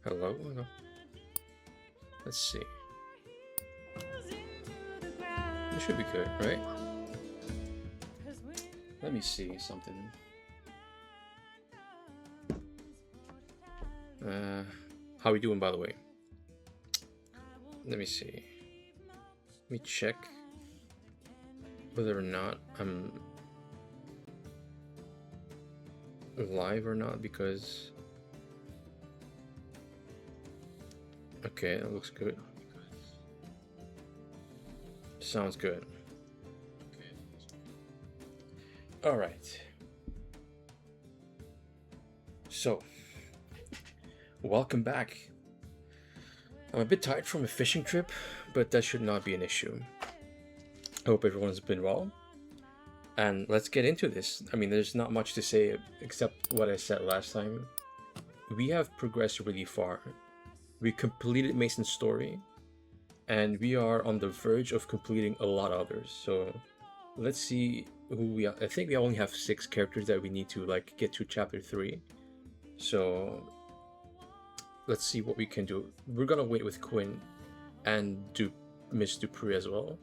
Hello? Hello. Let's see. This should be good, right? Let me see something. How we doing, by the way? Let me see. Let me check whether or not I'm live or not, because okay, that looks good. Sounds good. All right. So, welcome back. I'm a bit tired from a fishing trip, but that should not be an issue. I hope everyone's been well. And let's get into this. I mean, there's not much to say except what I said last time. We have progressed really far. We completed Mason's story, and we are on the verge of completing a lot of others. So let's see who we are. I think we only have 6 characters that we need to like get to chapter 3. So let's see what we can do. We're gonna wait with Quinn and do Miss Dupree as well.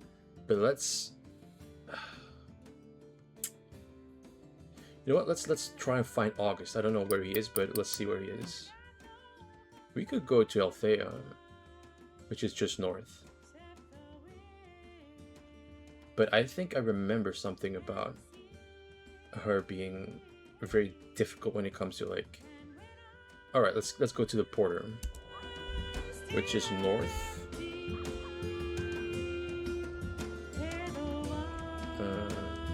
But let's you know what, let's try and find August. I don't know where he is, but let's see where he is. We could go to Althea, which is just north. But I think I remember something about her being very difficult when it comes to like. All right, let's go to the Porter, which is north.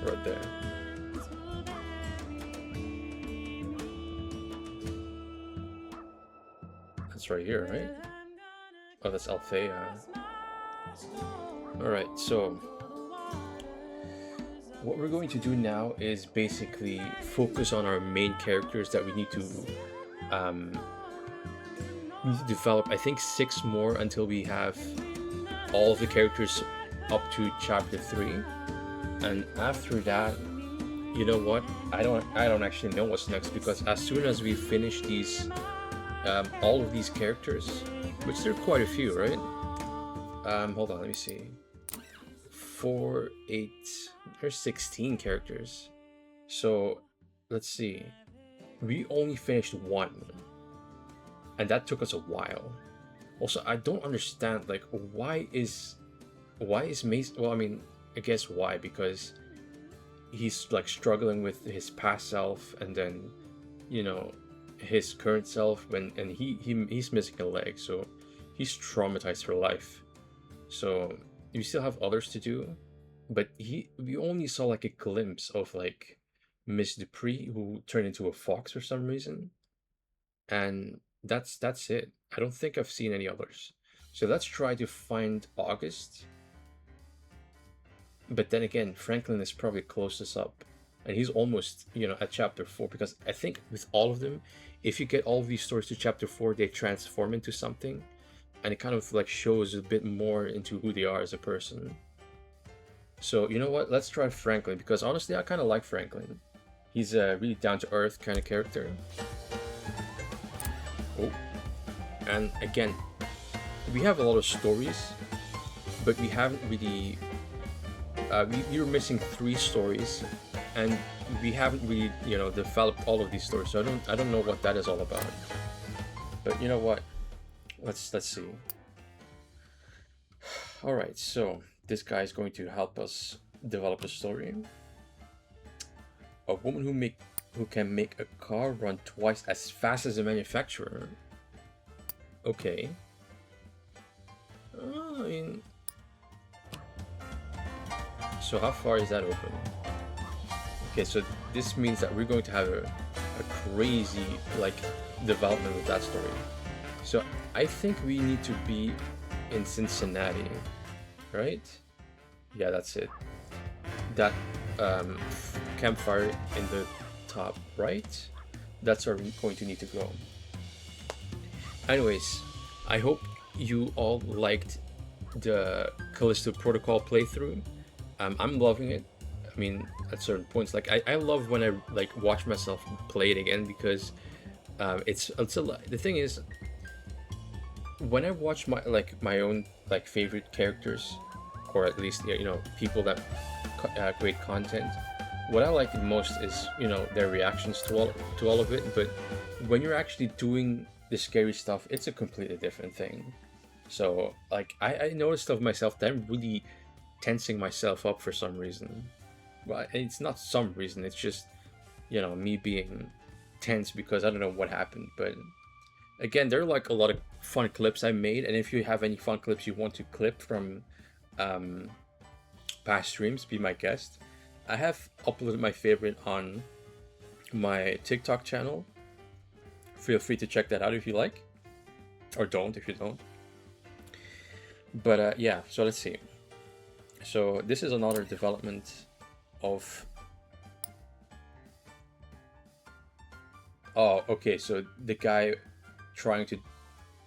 Right there. That's right here, right? Oh, that's Althea. Alright, so what we're going to do now is basically focus on our main characters that we need to develop. I think 6 more until we have all of the characters up to chapter 3. And after that, you know what? I don't actually know what's next, because as soon as we finish these all of these characters, which there are quite a few, right? Hold on, let me see. 4, 8, there's 16 characters. So let's see. We only finished 1, and that took us a while. Also, I don't understand, like, why is Mason? Well, I mean, I guess why, because he's like struggling with his past self, and then, you know, his current self, and he's missing a leg, so he's traumatized for life. So we still have others to do, but we only saw like a glimpse of like Miss Dupree, who turned into a fox for some reason, and that's it. I don't think I've seen any others. So let's try to find August. But then again, Franklin is probably closest up, and he's almost, you know, at chapter 4, because I think with all of them, if you get all of these stories to chapter 4, they transform into something, and it kind of like shows a bit more into who they are as a person. So you know what, let's try Franklin, because honestly I kind of like Franklin. He's a really down-to-earth kind of character. Oh, and again, we have a lot of stories, but we haven't really we were missing 3 stories, and we haven't really, you know, developed all of these stories. So I don't know what that is all about. But you know what? Let's see. All right, so this guy is going to help us develop a story. A woman who can make a car run twice as fast as a manufacturer. Okay. I mean, so how far is that open? Okay, so this means that we're going to have a crazy like development with that story. So I think we need to be in Cincinnati, right? Yeah, that's it. That campfire in the top right, that's where we're going to need to go. Anyways, I hope you all liked the Callisto Protocol playthrough. I'm loving it. I mean, at certain points, like I love when I like watch myself play it again, because it's a lot. The thing is, when I watch my own like favorite characters, or at least people that create content, what I like the most is their reactions to all of it. But when you're actually doing the scary stuff, it's a completely different thing. So like I noticed of myself that I'm really tensing myself up for some reason. Well, it's not some reason. It's just me being tense because I don't know what happened. But again, there are like a lot of fun clips I made, and if you have any fun clips you want to clip from past streams, be my guest. I have uploaded my favorite on my TikTok channel. Feel free to check that out if you like, or don't if you don't. But yeah, so let's see. So this is another development of... Oh, okay, so the guy trying to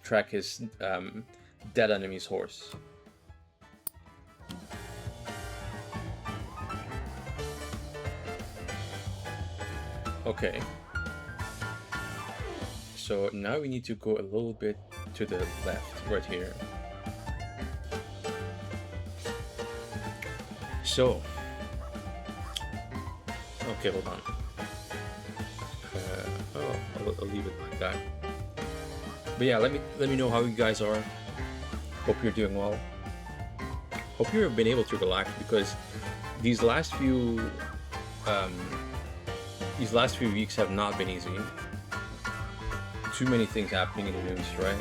track his dead enemy's horse. Okay. So now we need to go a little bit to the left, right here. So, okay, hold on. I'll leave it like that. But yeah, let me know how you guys are. Hope you're doing well. Hope you've been able to relax, because these last few weeks have not been easy. Too many things happening in the news, right?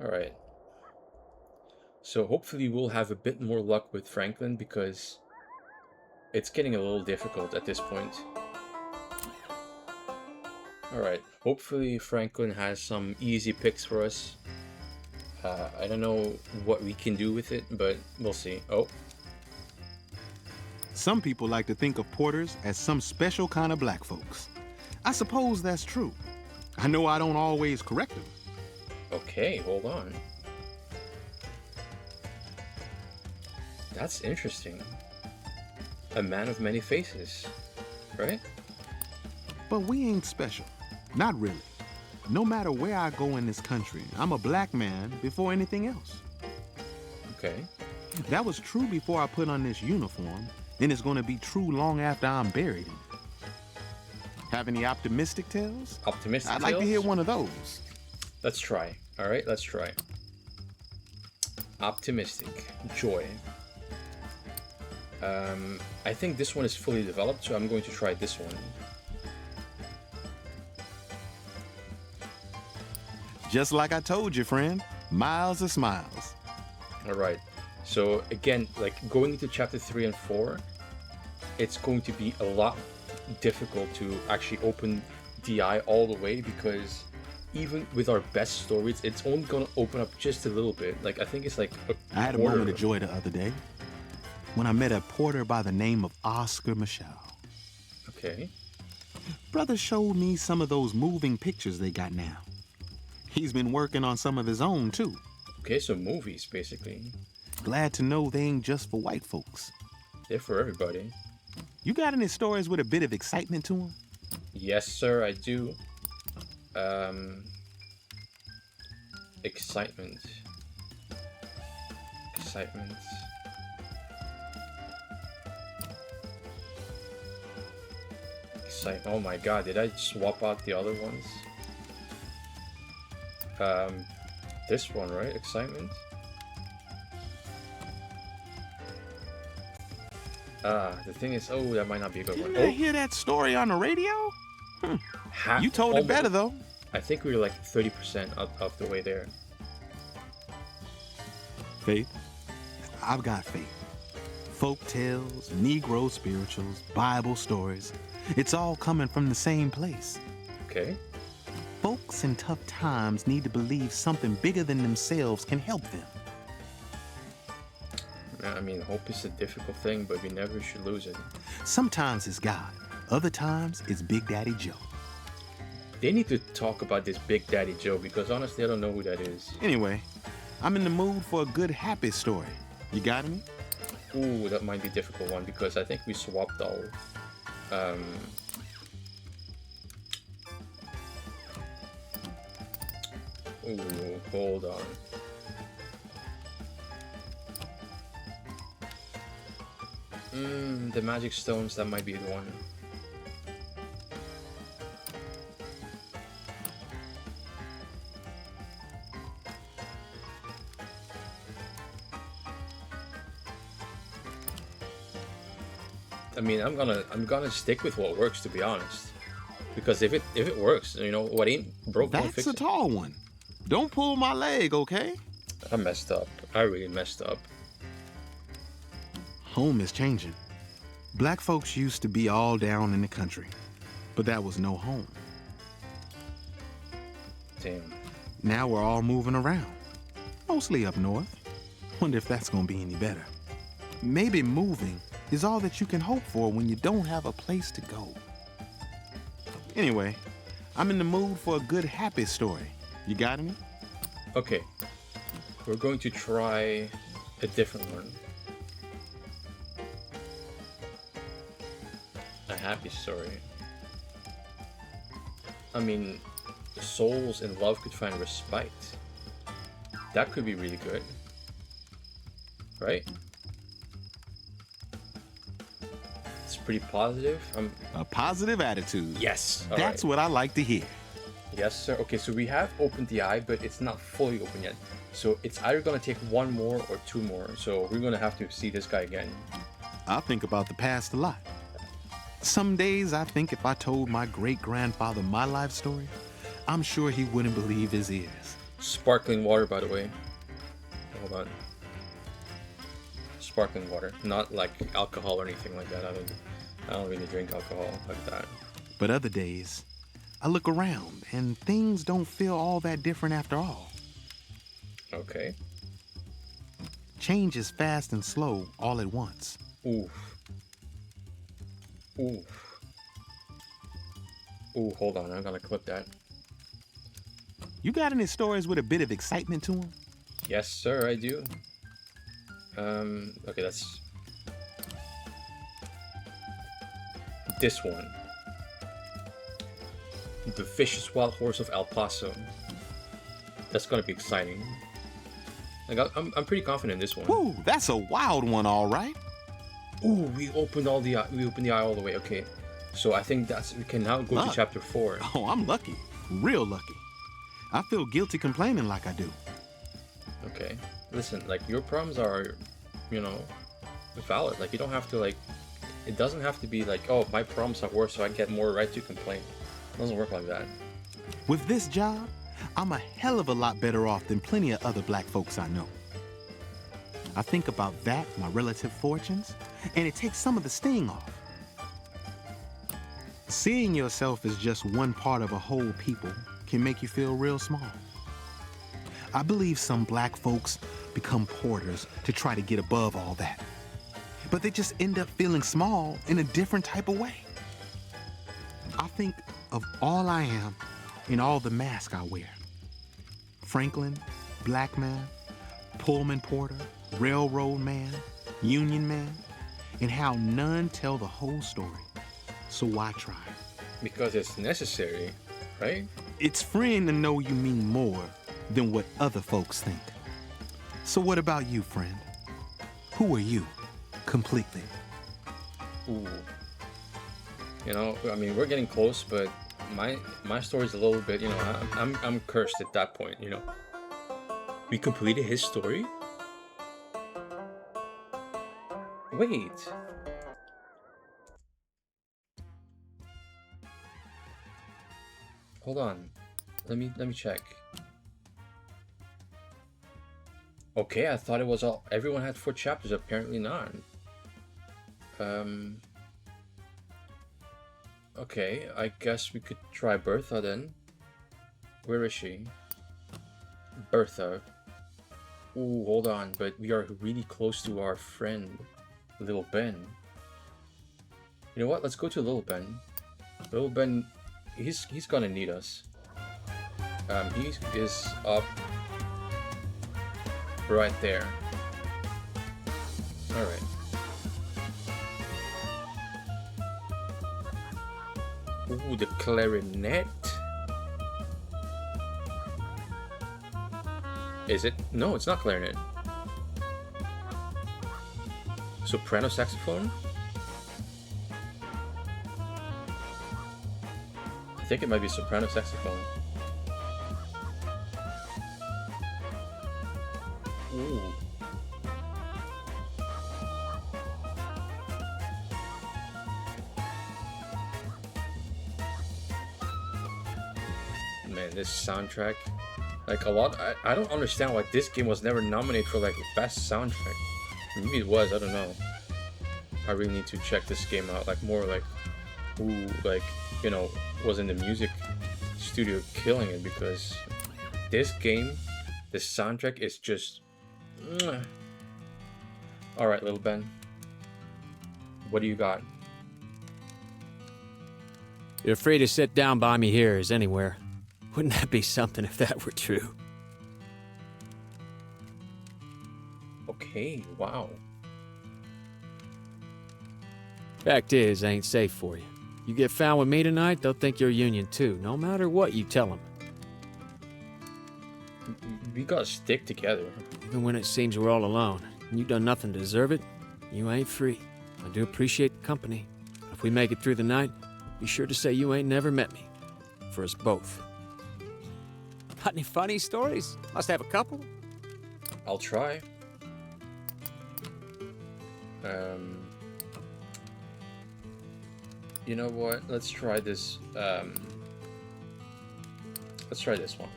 Alright. So hopefully we'll have a bit more luck with Franklin, because it's getting a little difficult at this point. Alright, hopefully Franklin has some easy picks for us. I don't know what we can do with it, but we'll see. Oh. Some people like to think of porters as some special kind of black folks. I suppose that's true. I know I don't always correct them. Okay, hold on. That's interesting. A man of many faces, right? But we ain't special. Not really. No matter where I go in this country, I'm a black man before anything else. Okay. That was true before I put on this uniform, and it's gonna be true long after I'm buried in it. Have any optimistic tales? Optimistic I'd tales? like to hear one of those. Let's try. All right, let's try. Optimistic. Joy. I think this one is fully developed, so I'm going to try this one. Just like I told you, friend. Miles of smiles. All right. So again, like going into chapter 3 and 4, it's going to be a lot difficult to actually open the eye all the way, because even with our best stories, it's only going to open up just a little bit. Like I think it's like I had a moment of joy the other day when I met a porter by the name of Oscar Michelle. Okay. Brother showed me some of those moving pictures they got now. He's been working on some of his own, too. Okay, so movies, basically. Glad to know they ain't just for white folks. They're for everybody. You got any stories with a bit of excitement to them? Yes, sir, I do. Excitement. Excitement. Oh my god, did I swap out the other ones? This one, right? Excitement? The thing is, oh, that might not be a good one. Didn't I hear that story on the radio? You told it better, though. I think we were like 30% of the way there. Faith? I've got faith. Folk tales, Negro spirituals, Bible stories. It's all coming from the same place. Okay. Folks in tough times need to believe something bigger than themselves can help them. I mean, hope is a difficult thing, but we never should lose it. Sometimes it's God. Other times it's Big Daddy Joe. They need to talk about this Big Daddy Joe, because honestly, I don't know who that is. Anyway, I'm in the mood for a good happy story. You got any? Ooh, that might be a difficult one, because I think we swapped all. Ooh, hold on. The magic stones, that might be the one. I mean, I'm gonna stick with what works, to be honest. Because if it works, you know, what ain't broke won't That's fix a it. tall one. Don't pull my leg, okay? I messed up. I really messed up. Home is changing. Black folks used to be all down in the country, but that was no home. Damn. Now we're all moving around, mostly up north. Wonder if that's gonna be any better. Maybe moving is all that you can hope for when you don't have a place to go. Anyway, I'm in the mood for a good happy story. You got any? Okay. We're going to try a different one. A happy story. I mean, souls in love could find respite. That could be really good. Right? It's pretty positive. A positive attitude. Yes. That's what I like to hear. Yes, sir. Okay, so we have opened the eye, but it's not fully open yet. So it's either gonna take one more or two more. So we're gonna have to see this guy again. I think about the past a lot. Some days I think if I told my great-grandfather my life story, I'm sure he wouldn't believe his ears. Sparkling water, by the way. Hold on. Sparkling water, not like alcohol or anything like that. I don't really drink alcohol like that. But other days, I look around and things don't feel all that different after all. Okay. Change is fast and slow all at once. Oof. Oof. Ooh, hold on. I'm gonna clip that. You got any stories with a bit of excitement to them? Yes, sir, I do. Okay, that's this one. The Vicious Wild Horse of El Paso. That's gonna be exciting. Like, I'm pretty confident in this one. Woo, that's a wild one, all right. Ooh, we opened the eye all the way. Okay, so I think we can now go to chapter 4. Oh, I'm lucky, real lucky. I feel guilty complaining like I do. Okay, listen, like your problems are, you know, valid. Like you don't have to like, it doesn't have to be like, oh, my problems are worse, so I get more right to complain. It doesn't work like that. With this job, I'm a hell of a lot better off than plenty of other black folks I know. I think about that, my relative fortunes, and it takes some of the sting off. Seeing yourself as just one part of a whole people can make you feel real small. I believe some black folks become porters to try to get above all that. But they just end up feeling small in a different type of way. I think of all I am in all the masks I wear. Franklin, black man, Pullman porter, railroad man, union man, and how none tell the whole story. So why try? Because it's necessary, right? It's freeing to know you mean more than what other folks think. So what about you, friend? Who are you, completely? Ooh. You know, I mean, we're getting close, but my story's a little bit, you know, I'm cursed at that point, you know. We completed his story? Wait. Hold on. Let me check. Okay, I thought it was all everyone had 4 chapters, apparently not. Okay, I guess we could try Bertha then. Where is she? Bertha. Ooh, hold on, but we are really close to our friend, Little Ben. You know what? Let's go to Little Ben. Little Ben, he's gonna need us. He is up right there. All right. Ooh, the clarinet. Is it? No, it's not clarinet. Soprano saxophone? I think it might be soprano saxophone. Ooh. Man, this soundtrack, like a lot. I don't understand why this game was never nominated for like best soundtrack. Maybe it was. I don't know. I really need to check this game out. Like more like who like was in the music studio killing it, because this game, the soundtrack is just. All right, little Ben. What do you got? You're free to sit down by me here as anywhere. Wouldn't that be something if that were true? Okay, wow. Fact is, I ain't safe for you. You get found with me tonight, they'll think you're Union too, no matter what you tell them. We gotta stick together. Even when it seems we're all alone, and you've done nothing to deserve it, you ain't free. I do appreciate the company. If we make it through the night, be sure to say you ain't never met me. For us both. Got any funny stories? Must have a couple. I'll try. You know what? Let's try this. Let's try this one.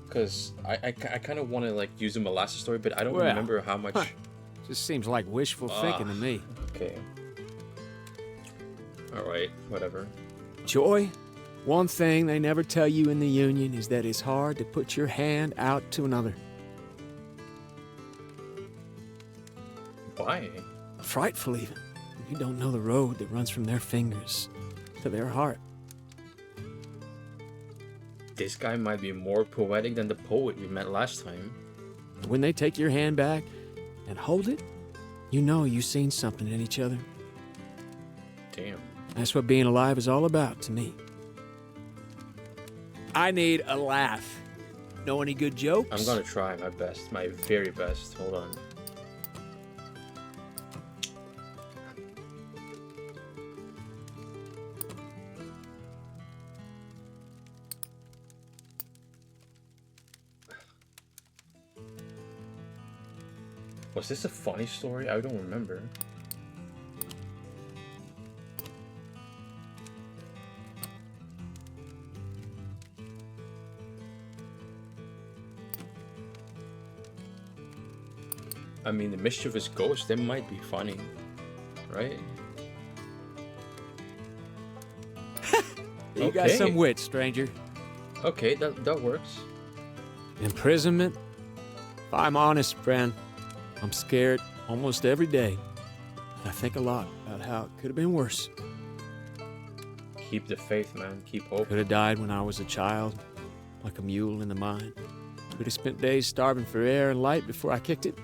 Because I kind of want to like use a molasses story, but I don't remember how much. Just seems like wishful thinking to me. Okay. All right. Whatever. Joy, one thing they never tell you in the Union is that it's hard to put your hand out to another. Why? Frightful even. You don't know the road that runs from their fingers to their heart. This guy might be more poetic than the poet we met last time. When they take your hand back and hold it, you know you've seen something in each other. Damn. That's what being alive is all about to me. I need a laugh. Know any good jokes? I'm gonna try my best, my very best. Hold on. Was this a funny story? I don't remember. I mean, the mischievous ghost, that might be funny, right? You got some wit, stranger. Okay, that works. Imprisonment? If I'm honest, friend, I'm scared almost every day. I think a lot about how it could have been worse. Keep the faith, man. Keep hope. Could have died when I was a child, like a mule in the mine. Could have spent days starving for air and light before I kicked it.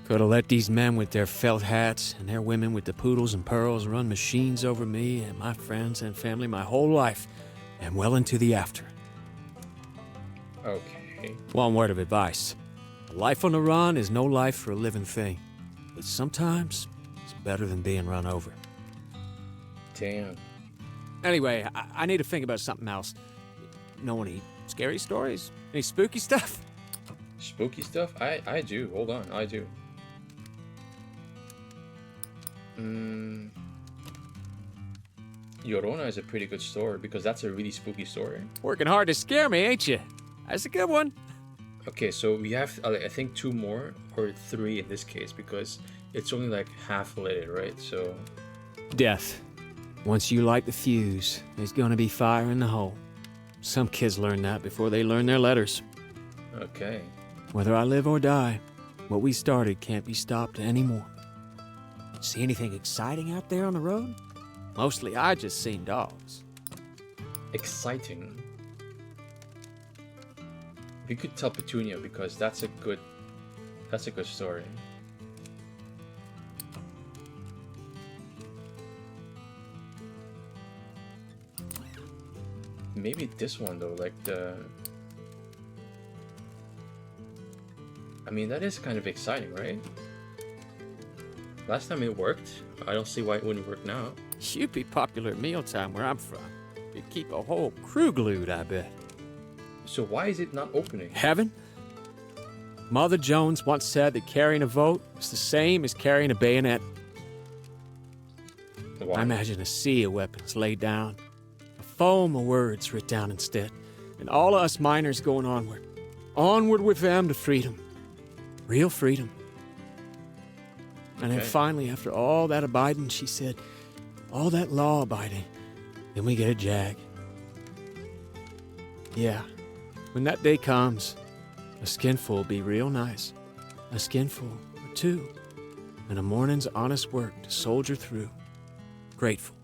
Could have let these men with their felt hats and their women with the poodles and pearls run machines over me and my friends and family my whole life, and well into the after. Okay. One word of advice. Life on the run is no life for a living thing. But sometimes, it's better than being run over. Damn. Anyway, I need to think about something else. Know any scary stories? Any spooky stuff? Spooky stuff? I do. Hold on. I do. Llorona is a pretty good story because that's a really spooky story. Working hard to scare me, ain't you? That's a good one. Okay, so we have, I think, 2 more, or 3 in this case, because it's only like half lit, right? So... Death. Once you light the fuse, there's gonna be fire in the hole. Some kids learn that before they learn their letters. Okay. Whether I live or die, what we started can't be stopped anymore. See anything exciting out there on the road? Mostly I just seen dogs. Exciting. We could tell Petunia because that's a good story. Maybe this one though, like I mean, that is kind of exciting, right? Last time it worked. I don't see why it wouldn't work now. You'd be popular at mealtime where I'm from. You'd keep a whole crew glued, I bet. So why is it not opening? Heaven? Mother Jones once said that carrying a vote is the same as carrying a bayonet. Why? I imagine a sea of weapons laid down, a foam of words writ down instead, and all of us miners going onward. Onward with them to freedom. Real freedom. And then Okay. finally, after all that abiding, she said, all that law abiding, then we get a jag. Yeah, when that day comes, a skinful will be real nice. A skinful or two, and a morning's honest work to soldier through. Grateful.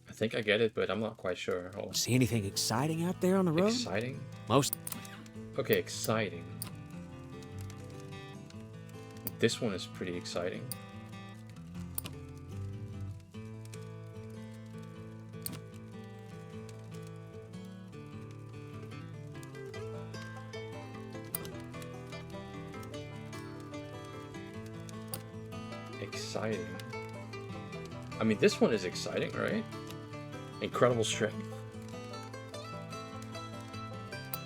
I think I get it, but I'm not quite sure. Hold on. See anything exciting out there on the road? Exciting? Most. Okay, exciting. This one is pretty exciting. Exciting. I mean, this one is exciting, right? Incredible strength.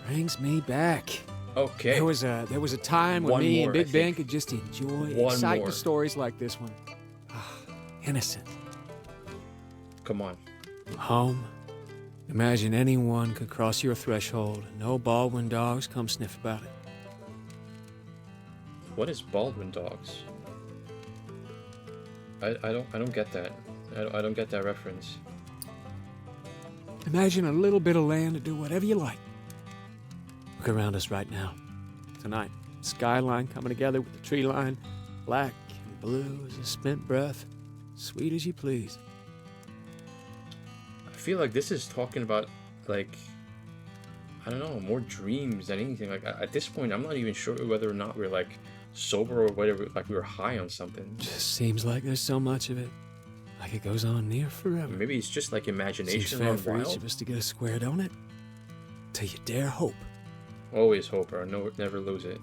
Brings me back. Okay. There was a time when One me more, and Big I Ben think. could just enjoy One exciting more. stories like this one. Innocent. Come on. Home. Imagine anyone could cross your threshold and no Baldwin dogs come sniff about it. What is Baldwin Dogs? I don't get that. I don't get that reference. Imagine a little bit of land to do whatever you like. Look around us right now. Tonight, skyline coming together with the tree line, black and blue as a spent breath, sweet as you please. I feel like this is talking about, like, I don't know, more dreams than anything. Like, at this point, I'm not even sure whether or not we're, like, sober or whatever, like we were high on something. Just seems like there's so much of it. Like it goes on near forever. Maybe it's just like Seems imagination fair on for each wild. of us to get a square, don't it? Till you dare hope. Always hope, or no, never lose it.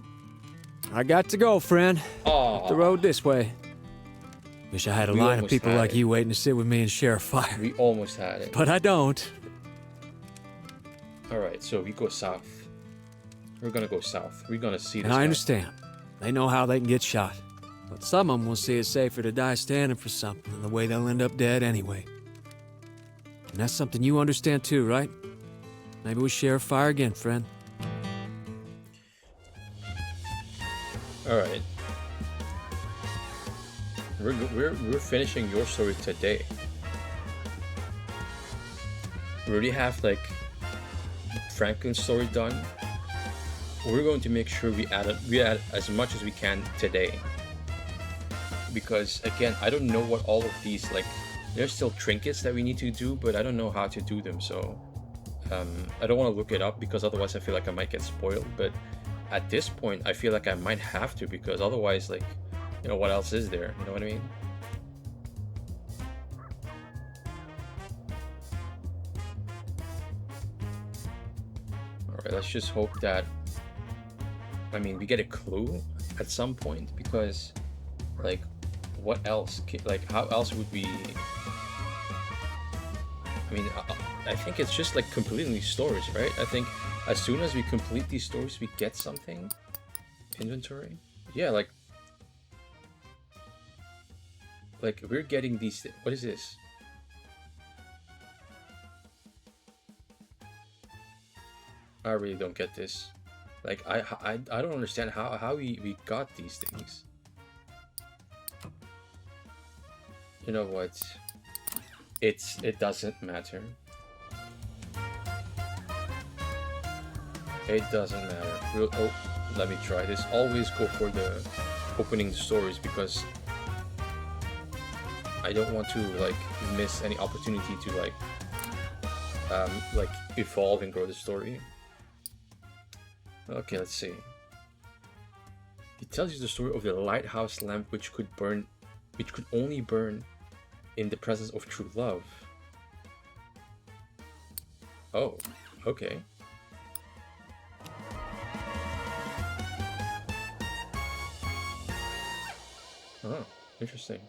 I got to go, friend. Oh, The road this way. Wish I had a We line of almost people had like it. you waiting to sit with me and share a fire. we almost had it. But I don't. All right, so we go south. We're gonna go south. We're gonna see this. And I guy. understand. They know how they can get shot. But some of them will see it safer to die standing for something than the way they'll end up dead anyway. And that's something you understand too, right? Maybe we share a fire again, friend. All right. We're finishing your story today. We already have like Franklin's story done. We're going to make sure we add as much as we can today. Because again, I don't know what all of these, like, there's still trinkets that we need to do, but I don't know how to do them. So I don't want to look it up because otherwise I feel like I might get spoiled. But at this point, I feel like I might have to, because otherwise, like, you know, what else is there? You know what I mean? All right, let's just hope that, I mean, we get a clue at some point, because, like, what else? Like, how else would we? I mean, I think it's just like completing these stories, right? I think as soon as we complete these stories, we get something. Inventory, yeah, like we're getting these. What is this? I really don't get this. Like, I don't understand how we got these things. You know what? It doesn't matter. It doesn't matter. Let me try this. Always go for the opening stories, because I don't want to like miss any opportunity to like evolve and grow the story. Okay, let's see. It tells you the story of the lighthouse lamp which could only burn in the presence of true love. Oh, okay. Oh, interesting.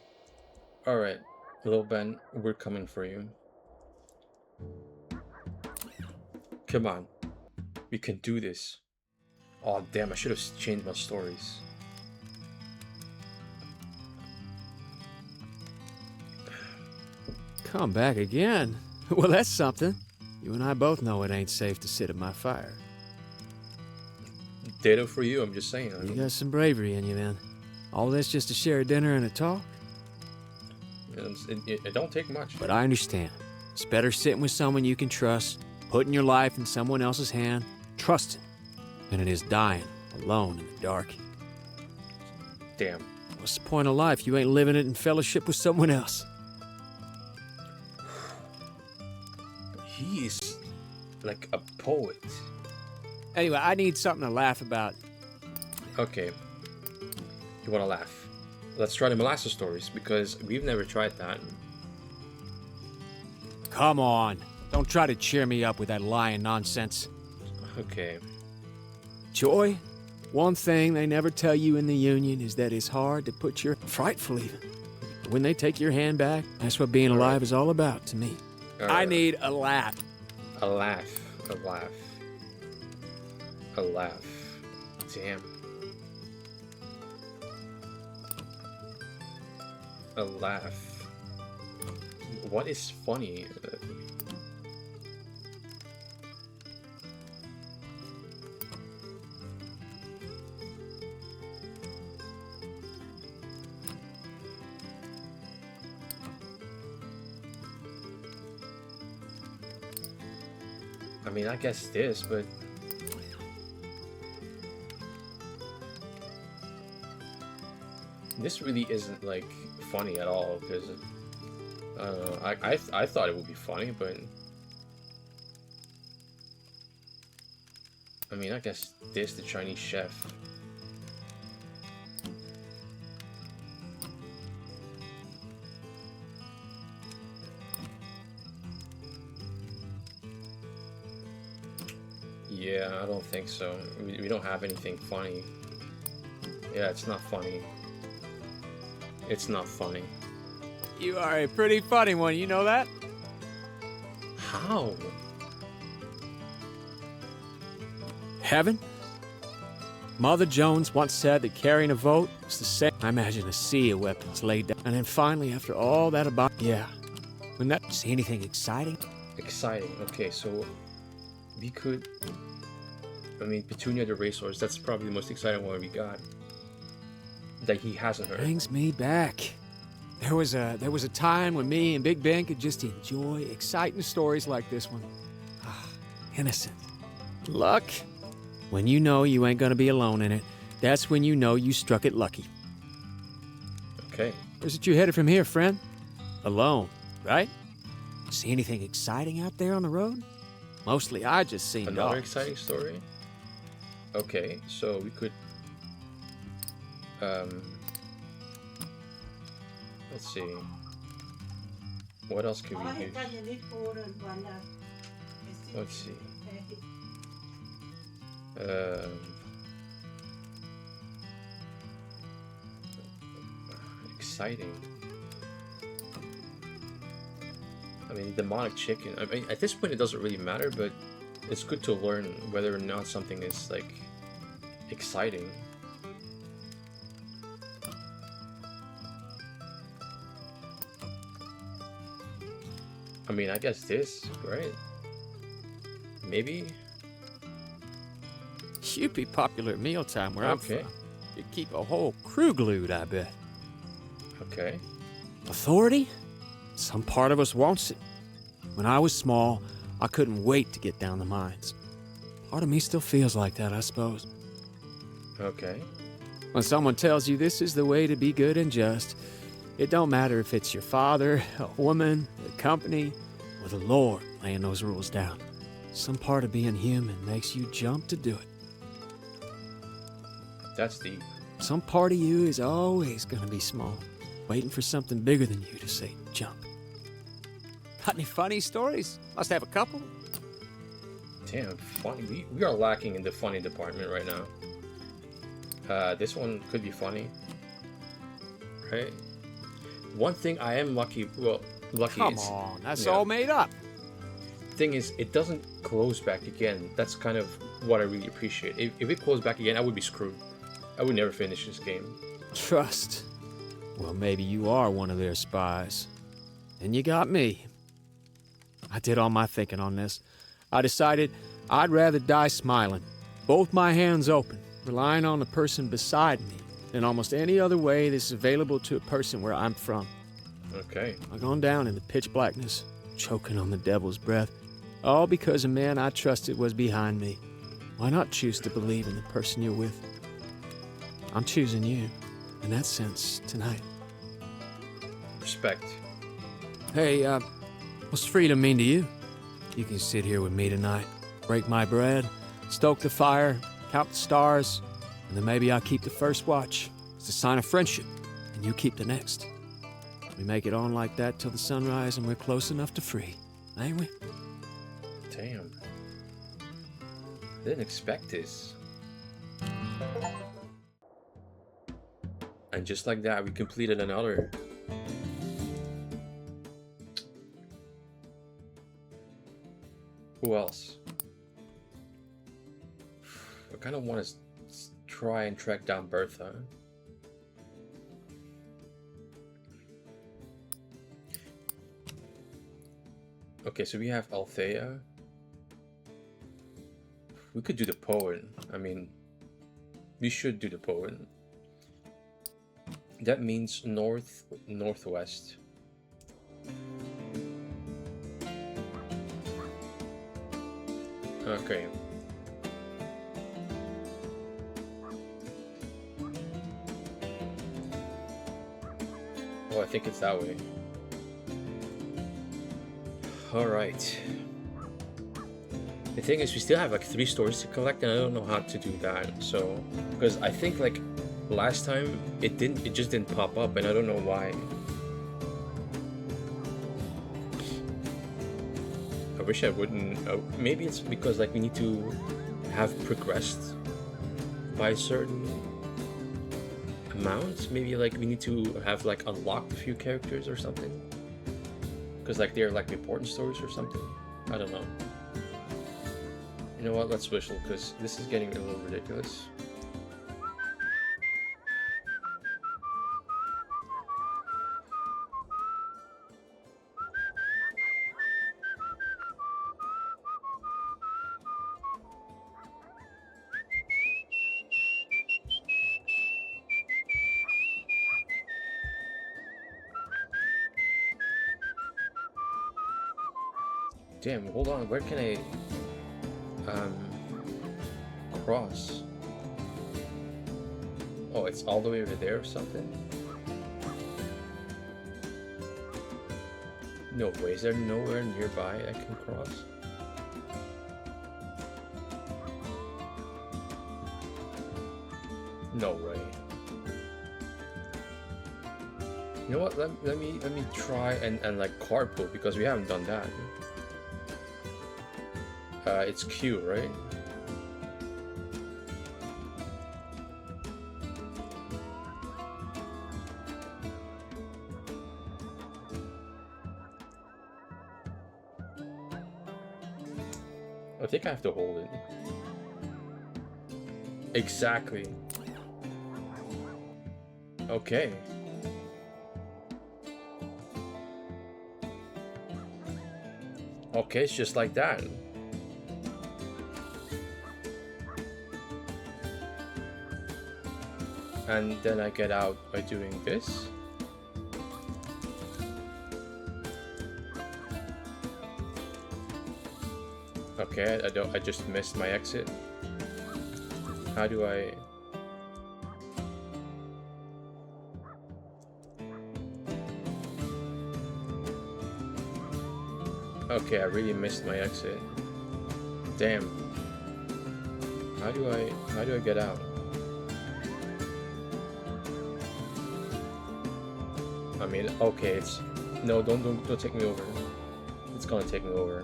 All right, little Ben, we're coming for you. Come on, we can do this. Oh damn, I should have changed my stories. Come back again? Well, that's something. You and I both know it ain't safe to sit at my fire. Ditto for you, I'm just saying. You got some bravery in you, then. All this just to share a dinner and a talk? It don't take much. But I understand. It's better sitting with someone you can trust, putting your life in someone else's hand, trusting, than it is dying alone in the dark. Damn. What's the point of life? You ain't living it in fellowship with someone else. He is like a poet. Anyway, I need something to laugh about. Okay. You want to laugh? Let's try the molasses stories because we've never tried that. Come on. Don't try to cheer me up with that lying nonsense. Okay. Joy, one thing they never tell you in the Union is that it's hard to put your... frightful even. When they take your hand back, that's what being alive is all about to me. I need a laugh. A laugh. A laugh. A laugh. Damn. A laugh. What is funny? I mean, I guess this, but this really isn't like funny at all because I don't know. I thought it would be funny, but I mean, I guess this, the Chinese chef. Yeah, I don't think so. We don't have anything funny. Yeah, it's not funny. It's not funny. You are a pretty funny one, you know that? How? Heaven? Mother Jones once said that carrying a vote was the same. I imagine a sea of weapons laid down. And then finally, after all that about... Yeah. When that... See anything exciting? Exciting. Okay, so we could... I mean, Petunia the racehorse, that's probably the most exciting one we got. That he hasn't heard. Brings me back. There was a time when me and Big Ben could just enjoy exciting stories like this one. Ah, innocent. Luck. When you know you ain't gonna be alone in it, that's when you know you struck it lucky. Okay. Where's it you headed from here, friend? Alone, right? See anything exciting out there on the road? Mostly I just seen Another dogs. exciting story? Okay, so we could... let's see. What else could we use? Let's see. Exciting. I mean, demonic chicken. I mean, at this point, it doesn't really matter, but it's good to learn whether or not something is like exciting. I mean, I guess this, right? Maybe. You'd be popular at mealtime where Okay. I'm from. You'd keep a whole crew glued, I bet. Okay. Authority? Some part of us wants it. When I was small, I couldn't wait to get down the mines. Part of me still feels like that, I suppose. Okay. When someone tells you this is the way to be good and just, it don't matter if it's your father, a woman, the company, or the Lord laying those rules down. Some part of being human makes you jump to do it. That's deep. Some part of you is always gonna be small, waiting for something bigger than you to say jump. Got any funny stories? Must have a couple. Damn, funny. We are lacking in the funny department right now. This one could be funny. right? One thing I am lucky, well, lucky Come is, on, that's yeah. all made up. Thing is, it doesn't close back again. That's kind of what I really appreciate. If it closed back again, I would be screwed. I would never finish this game. Trust. Well, maybe you are one of their spies. And you got me. I did all my thinking on this. I decided I'd rather die smiling, both my hands open, relying on the person beside me, than almost any other way that's available to a person where I'm from. Okay. I've gone down in the pitch blackness, choking on the devil's breath, all because a man I trusted was behind me. Why not choose to believe in the person you're with? I'm choosing you, in that sense, tonight. Respect. Hey, what's freedom mean to you? You can sit here with me tonight, break my bread, stoke the fire, count the stars, and then maybe I'll keep the first watch. It's a sign of friendship, and you keep the next. We make it on like that till the sunrise and we're close enough to free, ain't we? Damn. I didn't expect this. And just like that, we completed another. Who else? I kind of want to try and track down Bertha. Okay, so we have Althea. We could do the poet. I mean, we should do the poet. That means northwest. Okay. Oh, I think it's that way. Alright. The thing is, we still have like 3 stories to collect, and I don't know how to do that. So, because I think like last time it just didn't pop up, and I don't know why. I wish I wouldn't. Maybe it's because like we need to have progressed by a certain amount. Maybe like we need to have like unlocked a few characters or something. Because like they're like important stories or something. I don't know. You know what? Let's whistle because this is getting a little ridiculous. Damn, hold on, where can I cross? Oh, it's all the way over there or something? No way, is there nowhere nearby I can cross? No way. You know what, let me try and like carpool because we haven't done that. It's Q, right? I think I have to hold it. Exactly. Okay. Okay, it's just like that. And then I get out by doing this. Okay, I just missed my exit. How do I... Okay, I really missed my exit. Damn. How do I get out? I mean, okay, it's... No, don't take me over. It's gonna take me over.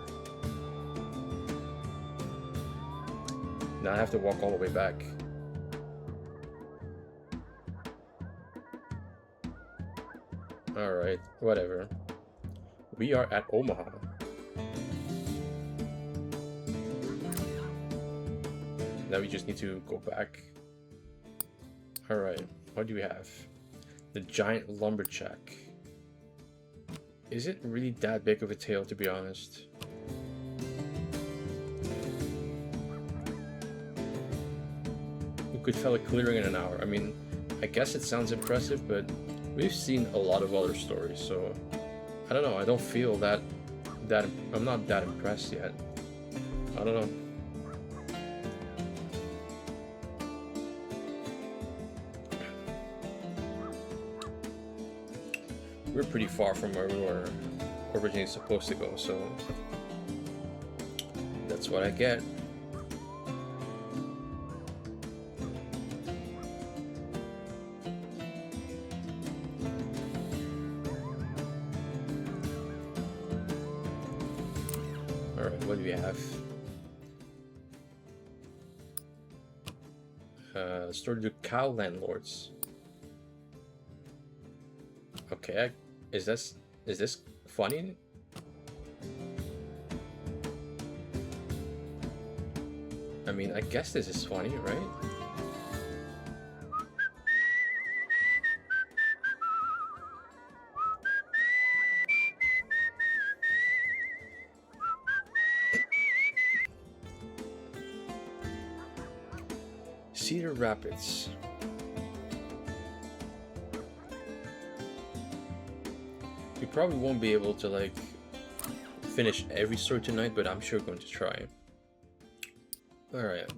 Now I have to walk all the way back. Alright, whatever. We are at Omaha. Now we just need to go back. Alright, what do we have? The giant lumberjack. Is it really that big of a tail, to be honest? We could fell a clearing in an hour. I mean, I guess it sounds impressive, but we've seen a lot of other stories, so I don't know. I don't feel that I'm not that impressed yet. I don't know. We're pretty far from where we were originally supposed to go, so that's what I get. Alright, what do we have? Store to cow landlords. Okay, is this funny? I mean, I guess this is funny, right? Cedar Rapids. We probably won't be able to like finish every story tonight, but I'm sure going to try. Alright.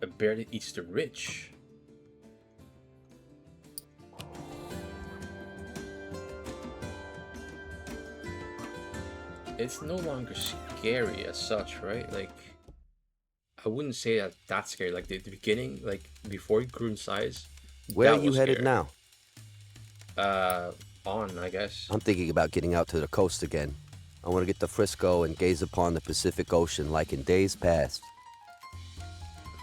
A bear that eats the rich. It's no longer scary as such, right? Like, I wouldn't say that that's scary. Like the beginning, like before it grew in size. Where that are you was headed scary. now? On, I guess. I'm thinking about getting out to the coast again. I want to get to Frisco and gaze upon the Pacific Ocean like in days past.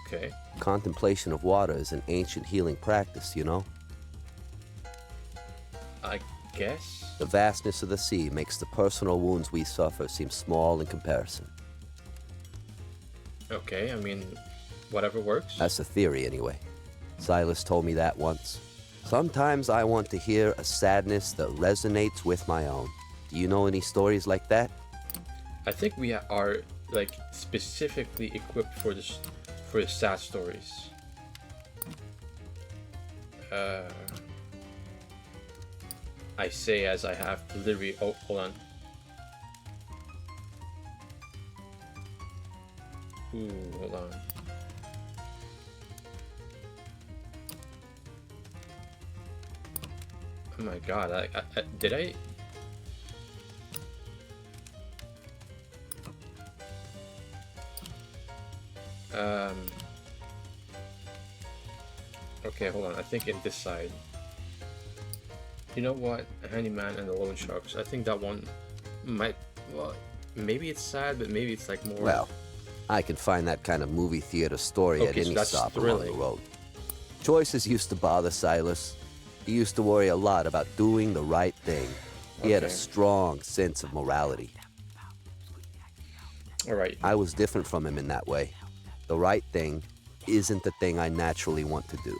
Okay. Contemplation of water is an ancient healing practice, you know? I guess. The vastness of the sea makes the personal wounds we suffer seem small in comparison. Okay, I mean, whatever works. That's a theory, anyway. Silas told me that once. Sometimes I want to hear a sadness that resonates with my own. Do you know any stories like that? I think we are like specifically equipped for this, for the sad stories. I say as I have literally. Oh, hold on. Ooh, hold on. Oh my god, I did I? Okay, hold on. I think in this side. You know what? Handyman and the Lone Sharks. I think that one might. Well, maybe it's sad, but maybe it's like more. Well, I can find that kind of movie theater story at Okay, so any that's stop along the thrilling. road. Choices used to bother Silas. He used to worry a lot about doing the right thing. He had a Okay. strong sense of morality. All right. I was different from him in that way. The right thing isn't the thing I naturally want to do.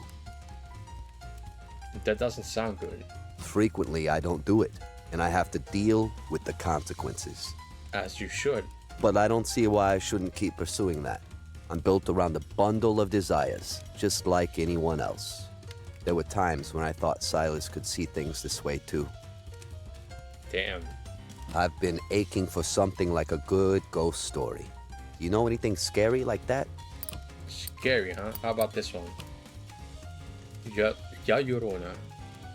That doesn't sound good. Frequently, I don't do it, and I have to deal with the consequences. As you should. But I don't see why I shouldn't keep pursuing that. I'm built around a bundle of desires, just like anyone else. There were times when I thought Silas could see things this way too. Damn. I've been aching for something like a good ghost story. You know anything scary like that? Scary, huh? How about this one? Ya Llorona.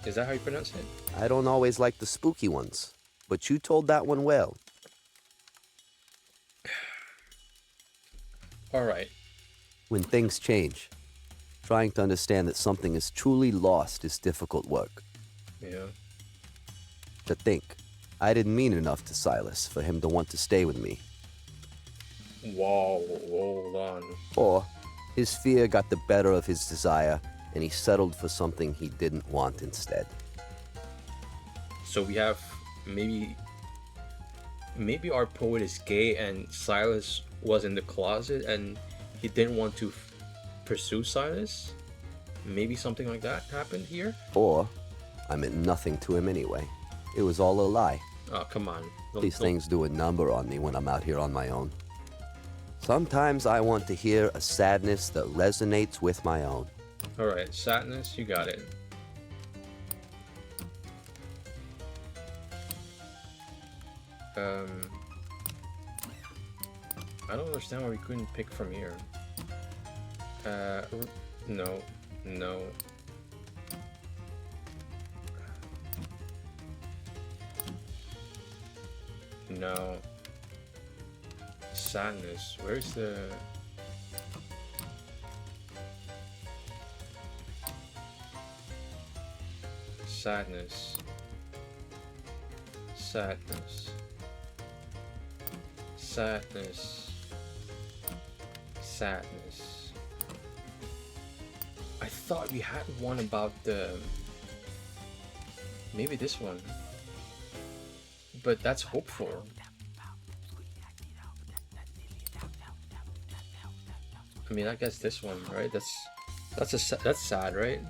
Is that how you pronounce it? I don't always like the spooky ones, but you told that one well. All right. When things change, trying to understand that something is truly lost is difficult work. Yeah. To think, I didn't mean enough to Silas for him to want to stay with me. Whoa, hold on. Or His fear got the better of his desire, and he settled for something he didn't want instead. So we have maybe our poet is gay and Silas was in the closet and he didn't want to pursue Silas. Maybe something like that happened here. Or I meant nothing to him anyway. It was all a lie. Oh, come on. These things do a number on me when I'm out here on my own. Sometimes I want to hear a sadness that resonates with my own. All right, sadness, you got it. I don't understand why we couldn't pick from here. No, no. No. Sadness. Where's the... Sadness. Sadness. Sadness. Sadness. I thought we had one about the... Maybe this one. But that's hopeful. I mean, I guess this one, right? That's sad, right?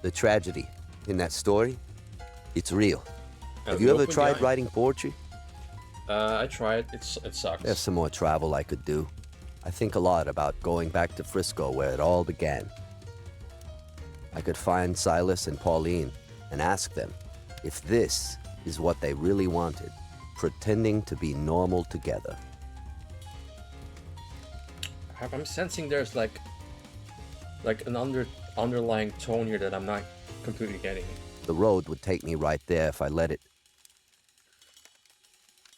The tragedy in that story, it's real. Have we you ever opened tried the eye. writing poetry? I tried. It sucks. There's some more travel I could do. I think a lot about going back to Frisco where it all began. I could find Silas and Pauline and ask them if this is what they really wanted, pretending to be normal together. I'm sensing there's like an underlying tone here that I'm not completely getting. The road would take me right there if I let it.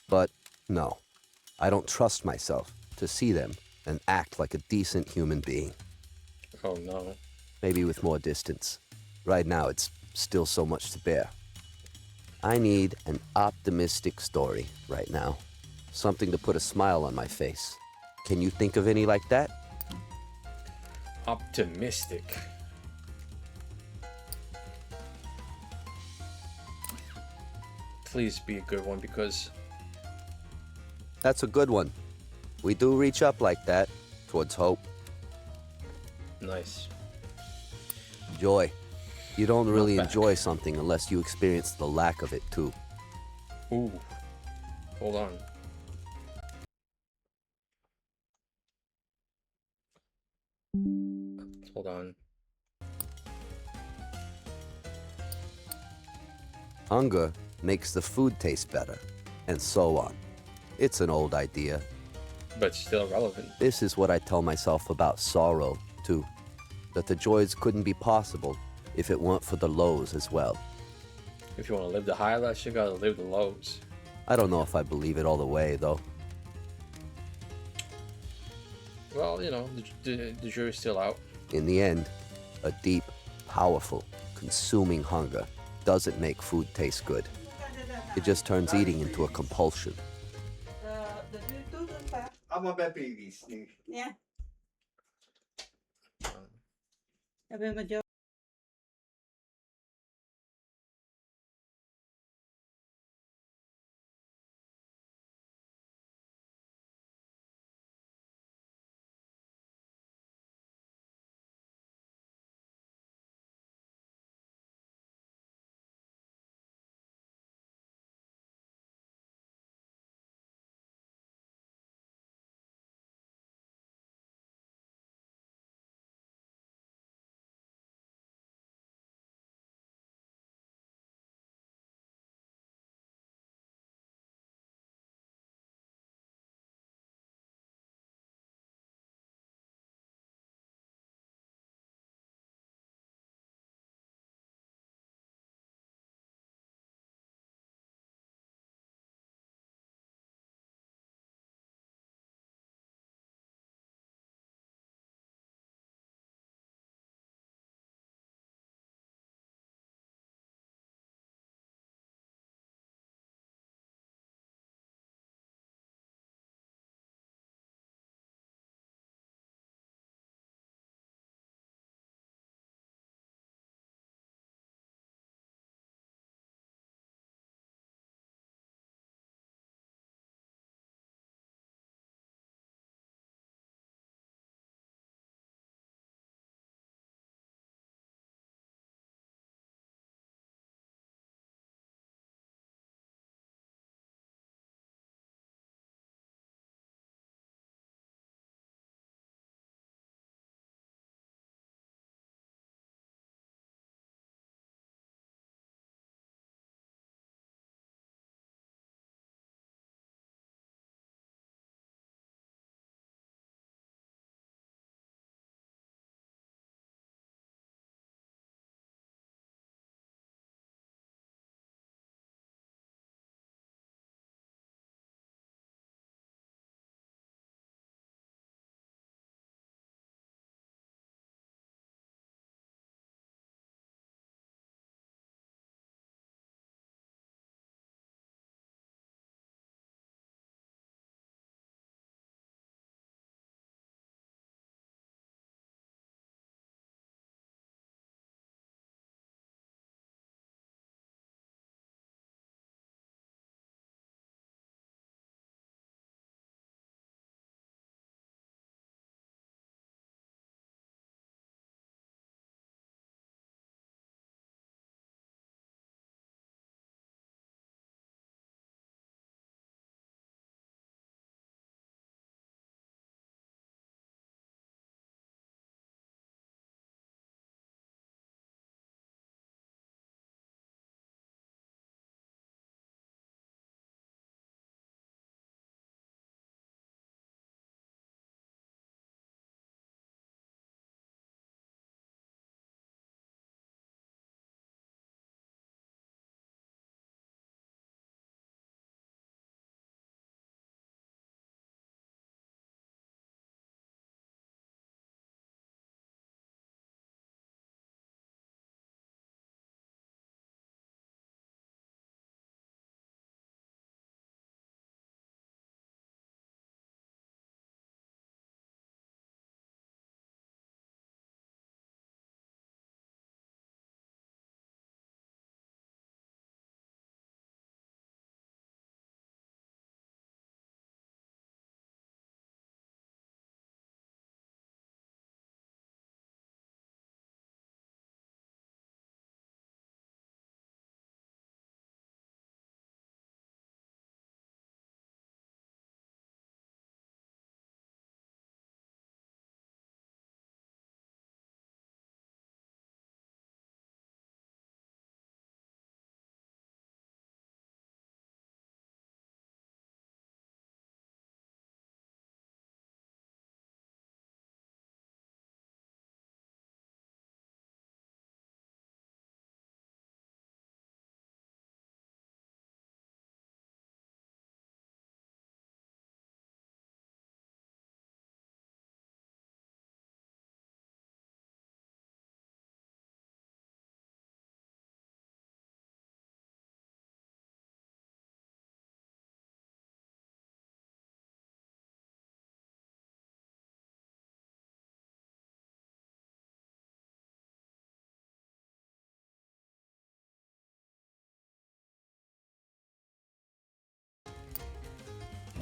But no, I don't trust myself to see them and act like a decent human being. Oh no. Maybe with more distance. Right now, it's still so much to bear. I need an optimistic story right now. Something to put a smile on my face. Can you think of any like that? Optimistic. Please be a good one, because That's a good one. We do reach up like that, towards hope. nice. Joy. You don't really bad. enjoy something unless you experience the lack of it too. Ooh. Hold on. Hold on. Hunger makes the food taste better, and so on. It's an old idea. But still relevant. This is what I tell myself about sorrow, too. That the joys couldn't be possible if it weren't for the lows as well. If you want to live the highlights, you gotta live the lows. I don't know if I believe it all the way, though. Well, you know, the jury's still out. In the end, a deep, powerful, consuming hunger doesn't make food taste good. It just turns eating into a compulsion. I'm a baby. Yeah. Sabi mo, Jo,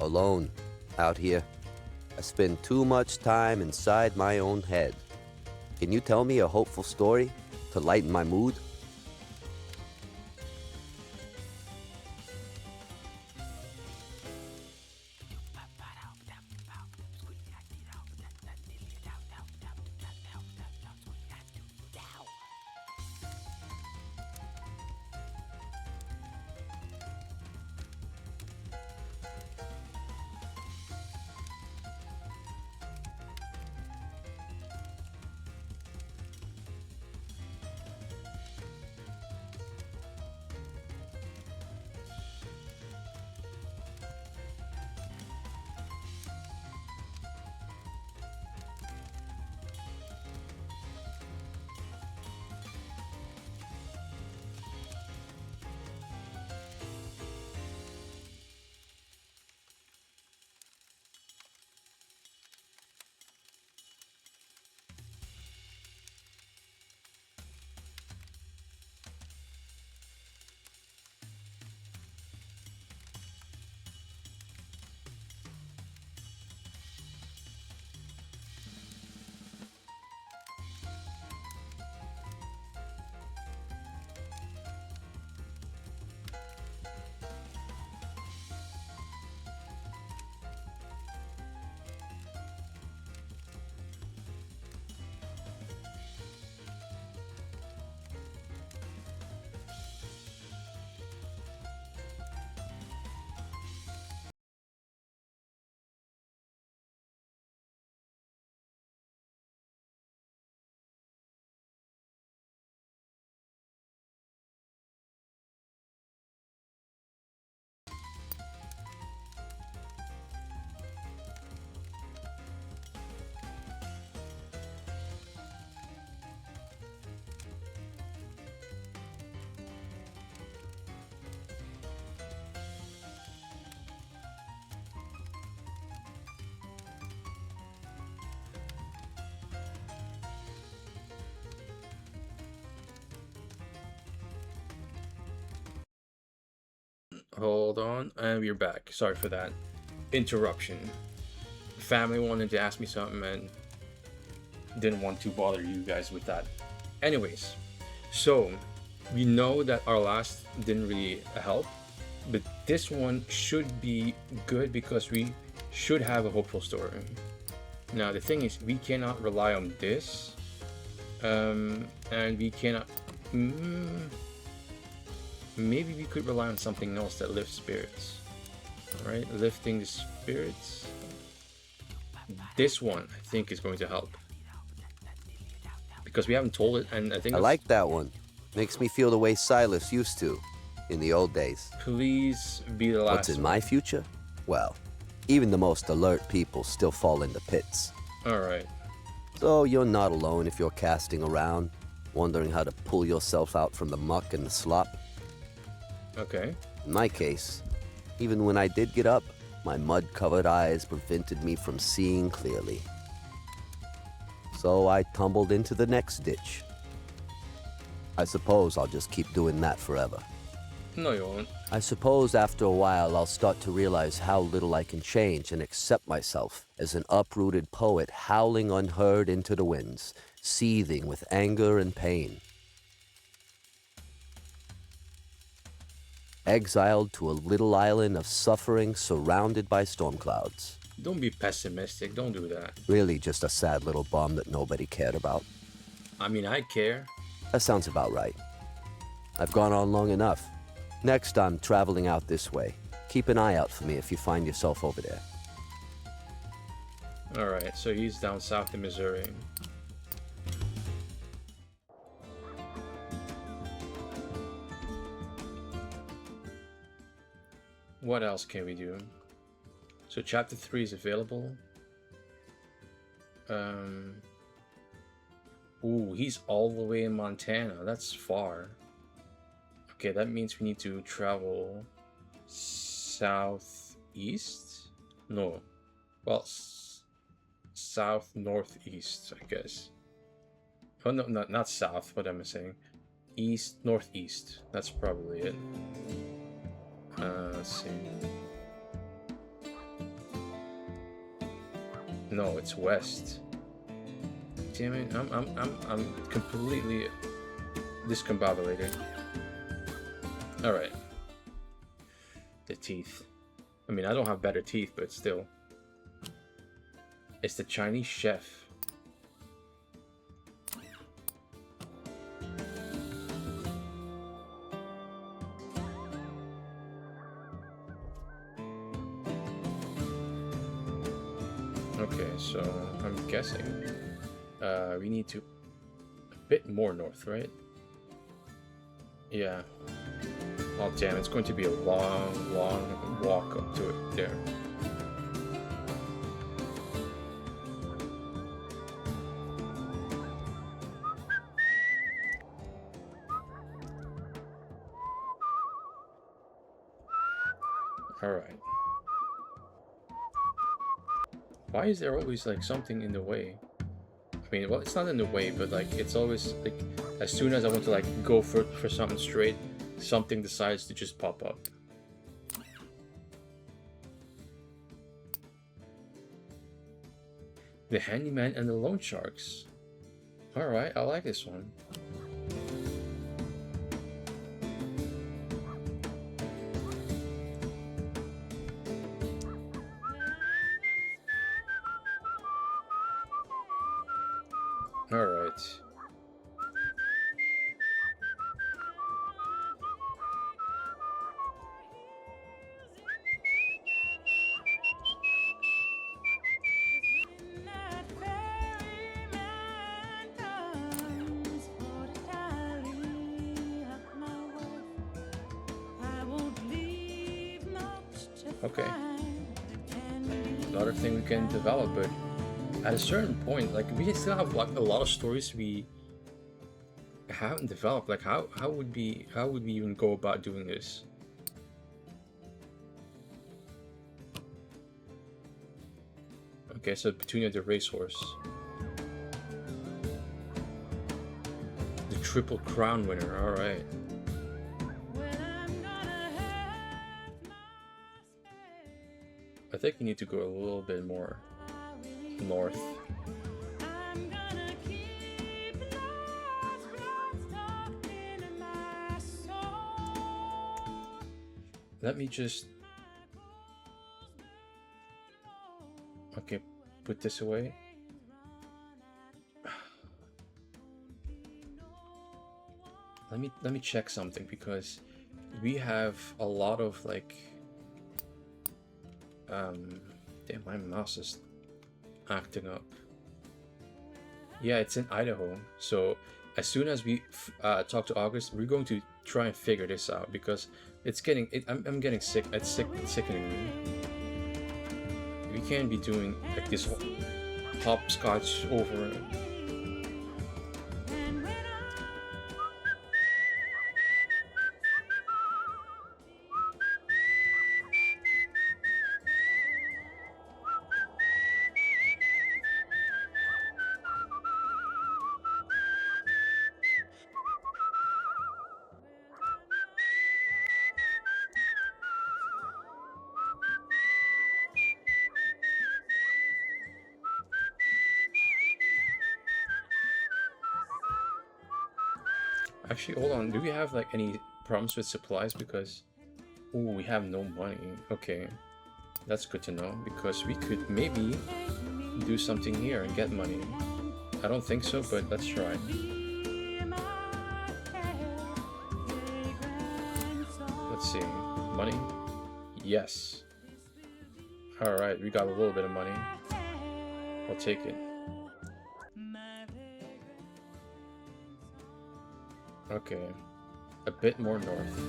alone, out here. I spend too much time inside my own head. Can you tell me a hopeful story to lighten my mood? Hold on, and we're back. Sorry for that interruption. Family wanted to ask me something and didn't want to bother you guys with that. Anyways, so we know that our last didn't really help, but this one should be good because we should have a hopeful story. Now the thing is, we cannot rely on this, and we cannot. Maybe we could rely on something else that lifts spirits. Alright, lifting the spirits. This one, I think, is going to help. Because we haven't told it, and I think I like that one. Makes me feel the way Silas used to in the old days. Please be the last What's in one. my future? Well, even the most alert people still fall into pits. Alright. So you're not alone if you're casting around, wondering how to pull yourself out from the muck and the slop. Okay. In my case, even when I did get up, my mud-covered eyes prevented me from seeing clearly. So I tumbled into the next ditch. I suppose I'll just keep doing that forever. No, you won't. I suppose after a while I'll start to realize how little I can change and accept myself as an uprooted poet howling unheard into the winds, seething with anger and pain. Exiled to a little island of suffering surrounded by storm clouds. Don't be pessimistic. Don't do that. Really just a sad little bum that nobody cared about. I mean, I care. That sounds about right. I've gone on long enough. Next, I'm traveling out this way. Keep an eye out for me if you find yourself over there. Alright, so he's down south in Missouri. What else can we do? So chapter 3 is available. Ooh, he's all the way in Montana. That's far. Okay, that means we need to travel southeast? No. Well, south northeast, I guess. Oh no, not south. What am I saying? East northeast. That's probably it. Let's see. No, it's west. Damn it! I'm completely discombobulated. All right. The teeth. I mean, I don't have better teeth, but still. It's the Chinese chef. Okay, so I'm guessing we need to a bit more north, right? Yeah. Oh damn, it's going to be a long, long walk up to it there. Alright. Why is there always like something in the way? I mean, well, it's not in the way, but like it's always like as soon as I want to like go for something straight, something decides to just pop up. The Handyman and the Loan Sharks. Alright, I like this one. Alright. Okay. Another thing we can develop, but at a certain point, like we still have like a lot of stories we haven't developed. Like how would we even go about doing this? Okay, so Petunia the racehorse, the Triple Crown winner. All right. I think we need to go a little bit more north. Let me just... Okay, put this away. Let me check something, because we have a lot of like damn, my mouse is acting up. Yeah, it's in Idaho. So as soon as we talk to August, we're going to try and figure this out, because it's getting I'm getting sick. It's sickening me. We can't be doing like this whole hopscotch over. Actually, hold on. Do we have like any problems with supplies? Because, ooh, we have no money. Okay, that's good to know, because we could maybe do something here and get money. I don't think so, but let's try. Let's see. Money? Yes. Alright, we got a little bit of money. I'll take it. Okay, a bit more north,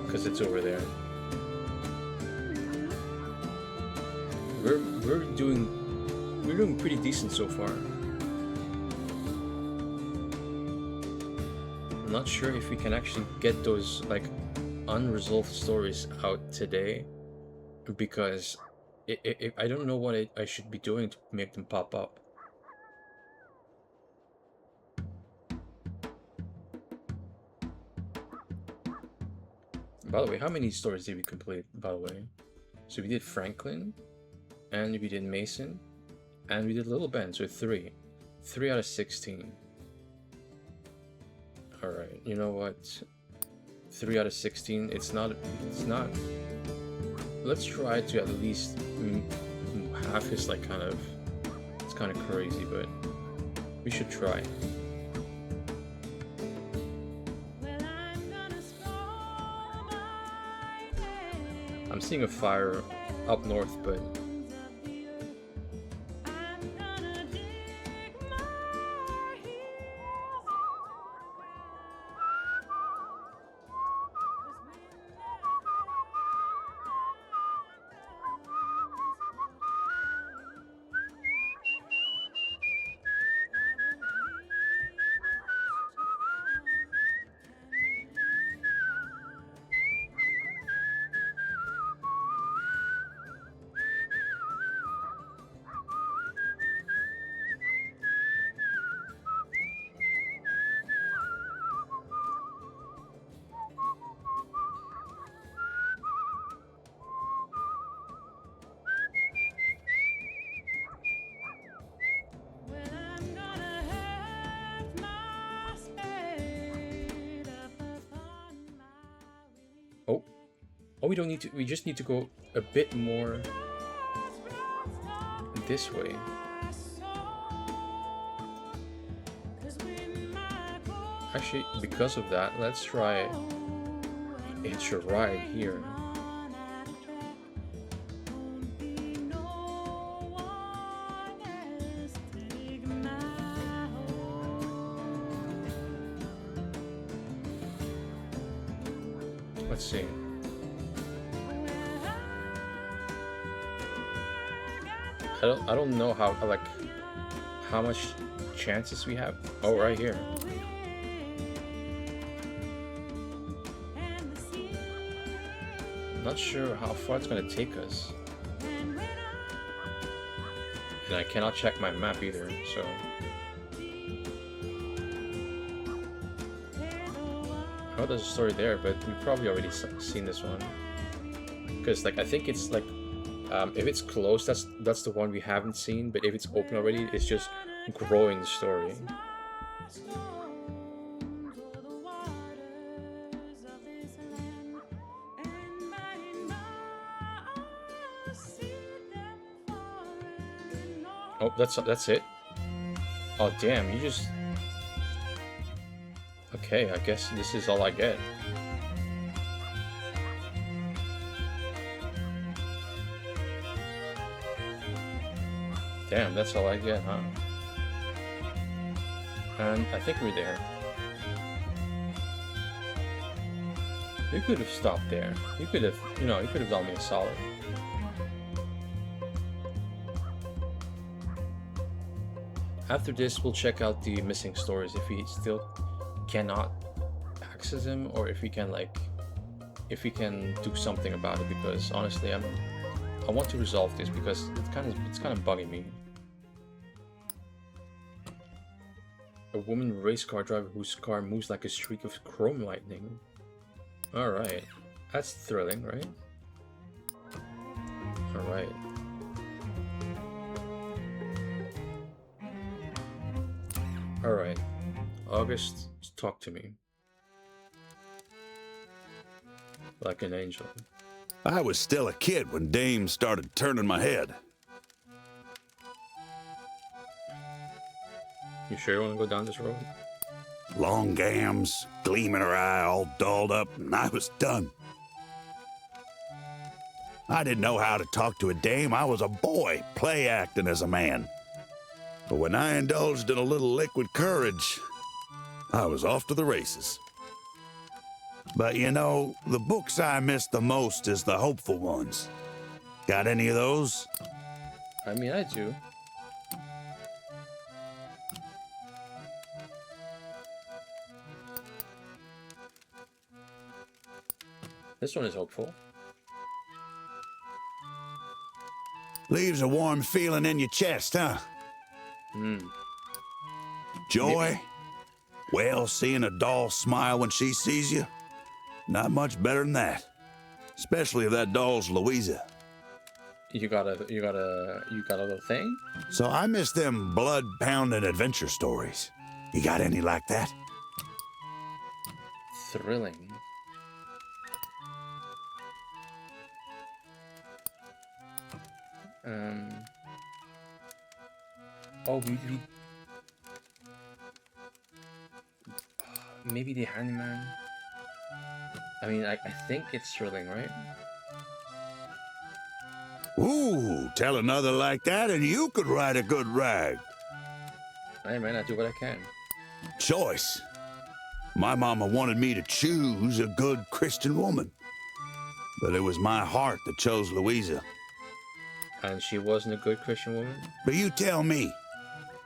because it's over there. We're doing pretty decent so far. I'm not sure if we can actually get those like unresolved stories out today, because I don't know what I should be doing to make them pop up. By the way, how many stories did we complete, by the way? So we did Franklin, and we did Mason, and we did Little Ben, so 3. 3 out of 16. Alright, you know what? 3 out of 16, it's not... Let's try to at least half is like kind of... It's kind of crazy, but we should try. I'm seeing a fire up north, but oh, we don't need to. We just need to go a bit more this way. Actually, because of that, let's try Hitch a Ride here. Let's see. I don't know how much chances we have. Oh, right here. Not sure how far it's gonna take us. And I cannot check my map either, so. I know there's a story there, but we've probably already seen this one. Because like I think it's like if it's closed, that's the one we haven't seen. But if it's open already, it's just growing the story. Oh, that's it. Oh damn! You just. Okay, I guess this is all I get. Damn, that's all I get, huh? And I think we're there. You could have stopped there. You could have, you could have done me a solid. After this, we'll check out the missing stories if we still cannot access them, or if we can if we can do something about it. Because honestly, I want to resolve this because it's kind of bugging me. A woman race car driver whose car moves like a streak of chrome lightning. All right, that's thrilling, right? All right. All right, August, talk to me. Like an angel. I was still a kid when Dame started turning my head. You sure you want to go down this road? Long gams, gleam in her eye, all dolled up, and I was done. I didn't know how to talk to a dame. I was a boy, play acting as a man. But when I indulged in a little liquid courage, I was off to the races. But you know, the books I miss the most is the hopeful ones. Got any of those? I mean, I do. This one is hopeful. Leaves a warm feeling in your chest, huh? Joy? Well, seeing a doll smile when she sees you, not much better than that. Especially if that doll's Louisa. You got a little thing? So I miss them blood-pounding adventure stories. You got any like that? Thrilling. Oh, we maybe the Handyman. I mean, I think it's thrilling, right? Ooh, tell another like that and you could write a good rag. Hey man, I do what I can. Choice. My mama wanted me to choose a good Christian woman. But it was my heart that chose Louisa. And she wasn't a good Christian woman? But you tell me,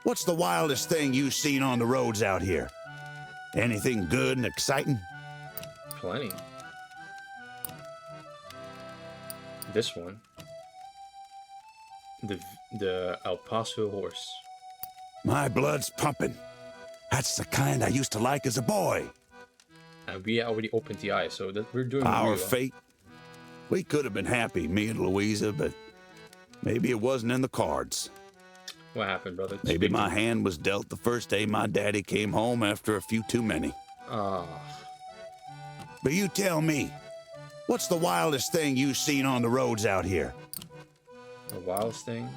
what's the wildest thing you've seen on the roads out here? Anything good and exciting? Plenty. This one. The El Paso horse. My blood's pumping. That's the kind I used to like as a boy. And we already opened the eye, so that we're doing Our really well. fate. We could have been happy, me and Louisa, but maybe it wasn't in the cards. What happened, brother? Maybe Speak my to- hand was dealt the first day my daddy came home after a few too many. Ah, But you tell me, what's the wildest thing you've seen on the roads out here? the wildest thing.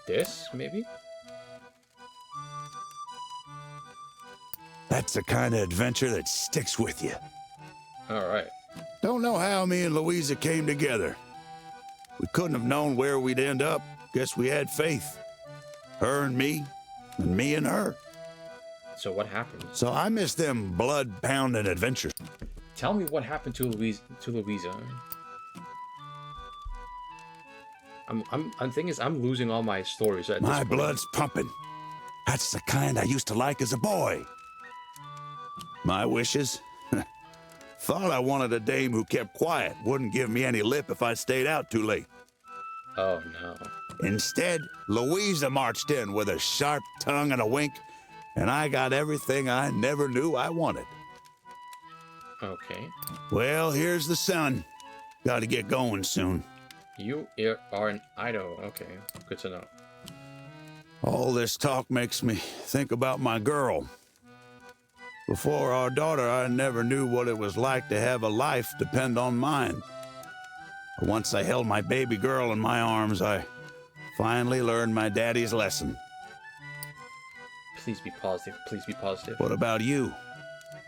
This, maybe? That's the kind of adventure that sticks with you. Alright. Don't know how me and Louisa came together. We couldn't have known where we'd end up. Guess we had faith. Her and me her. So what happened? So I miss them blood-pounding adventures. Tell me what happened to Louisa. I'm thing is I'm losing all my stories at this My point. blood's pumping. That's the kind I used to like as a boy. My wishes? Thought I wanted a dame who kept quiet, wouldn't give me any lip if I stayed out too late. Oh no. Instead, Louisa marched in with a sharp tongue and a wink, and I got everything I never knew I wanted. Okay. Well, here's the sun. Got to get going soon. You are in Idaho. Okay. Good to know. All this talk makes me think about my girl. Before our daughter, I never knew what it was like to have a life depend on mine. But once I held my baby girl in my arms, I finally learned my daddy's lesson. Please be positive. Please be positive. What about you?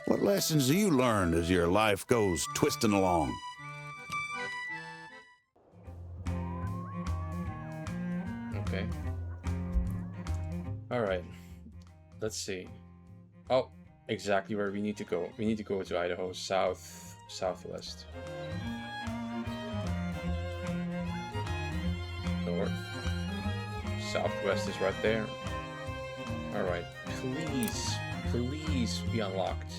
What lessons do you learn as your life goes twisting along? Okay. All right. Let's see. Oh, exactly where we need to go. We need to go to Idaho, southwest. North. Southwest is right there. All right. Please be unlocked,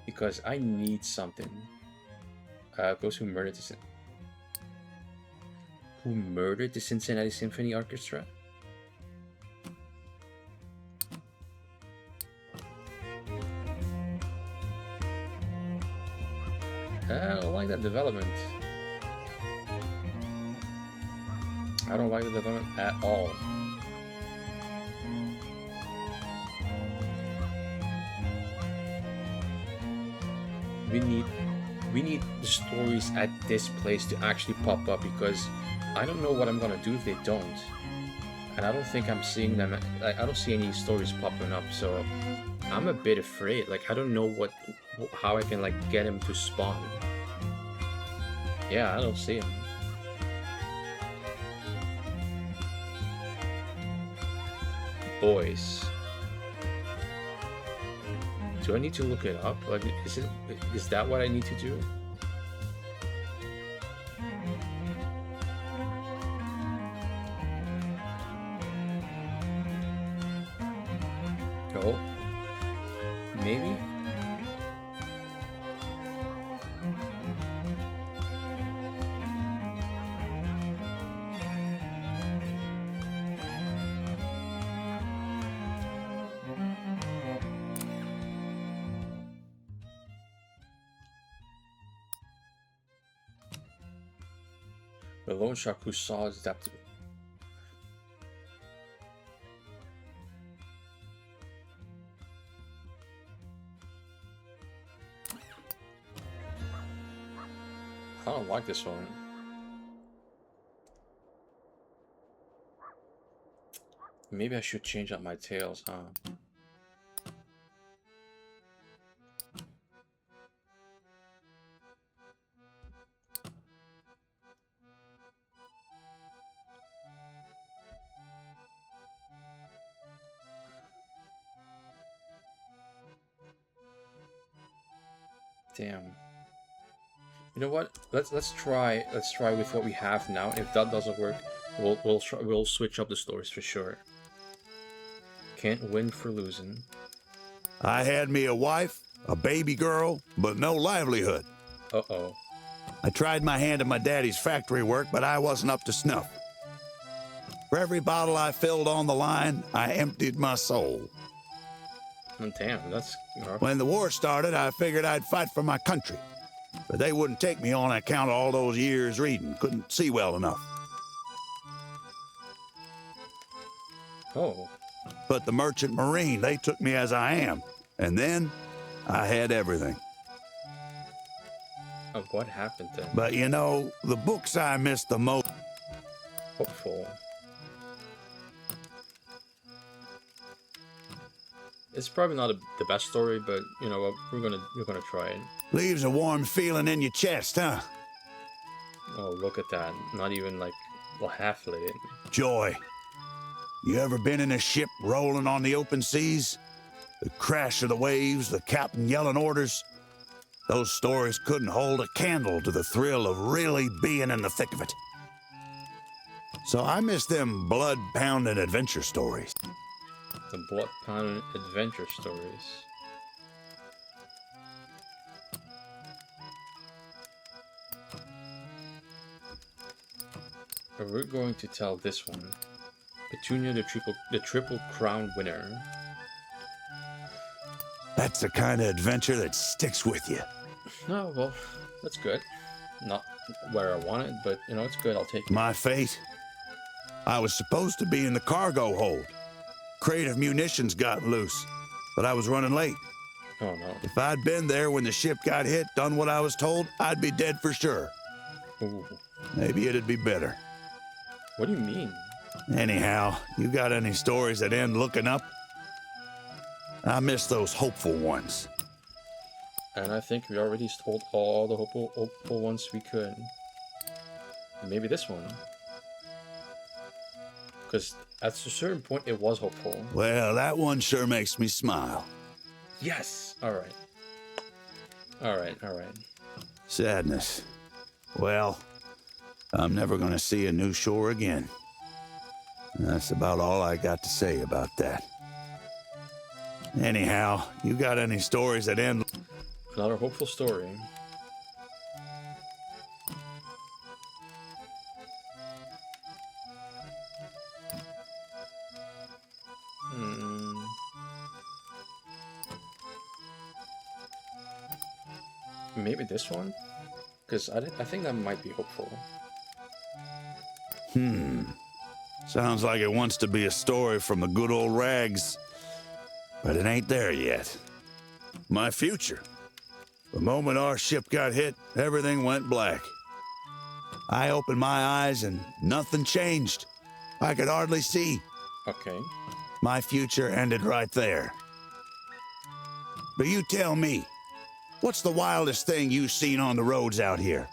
because I need something. Goes who murdered the Cincinnati Symphony Orchestra? I don't like that development. I don't like the development at all. We need the stories at this place to actually pop up, because I don't know what I'm gonna do if they don't. And I don't think I'm seeing them. I don't see any stories popping up, so I'm a bit afraid. Like, I don't know how I can like get him to spawn. Yeah, I don't see him. Boys. Do I need to look it up? Like, is that what I need to do? Oh, maybe. The loan shark who saw his depth. I don't like this one. Maybe I should change up my tails, huh? Damn. You know what? Let's try with what we have now. If that doesn't work, we'll switch up the stories for sure. Can't win for losing. I had me a wife, a baby girl, but no livelihood. Uh-oh. I tried my hand at my daddy's factory work, but I wasn't up to snuff. For every bottle I filled on the line, I emptied my soul. Oh, damn, that's rough. When the war started, I figured I'd fight for my country. But they wouldn't take me on account of all those years reading. Couldn't see well enough. Oh. But the Merchant Marine, they took me as I am. And then I had everything. Oh, what happened then? But you know, the books I miss the most. Hopeful. It's probably not the best story, but you know what? We're gonna try it. Leaves a warm feeling in your chest, huh? Oh, look at that! Not even like half lit. Joy. You ever been in a ship rolling on the open seas? The crash of the waves, the captain yelling orders. Those stories couldn't hold a candle to the thrill of really being in the thick of it. So I miss them blood-pounding adventure stories. The blood-pounding adventure stories. We're going to tell this one. Petunia, the triple crown winner. That's the kind of adventure that sticks with you. Oh, well, that's good. Not where I want it, but, you know, it's good. I'll take it. My fate? I was supposed to be in the cargo hold. Crate of munitions got loose, but I was running late. Oh, no. If I'd been there when the ship got hit, done what I was told, I'd be dead for sure. Ooh. Maybe it'd be better. What do you mean? Anyhow, you got any stories that end looking up? I miss those hopeful ones. And I think we already told all the hopeful ones we could. Maybe this one. Because at a certain point, it was hopeful. Well, that one sure makes me smile. Yes! Alright. Alright. Sadness. Well, I'm never going to see a new shore again. That's about all I got to say about that. Anyhow, you got any stories that end... Another hopeful story. Maybe this one? Because I think that might be hopeful. Sounds like it wants to be a story from the good old rags. But it ain't there yet. My future. The moment our ship got hit, everything went black. I opened my eyes and nothing changed. I could hardly see. Okay. My future ended right there. But you tell me, what's the wildest thing you've seen on the roads out here?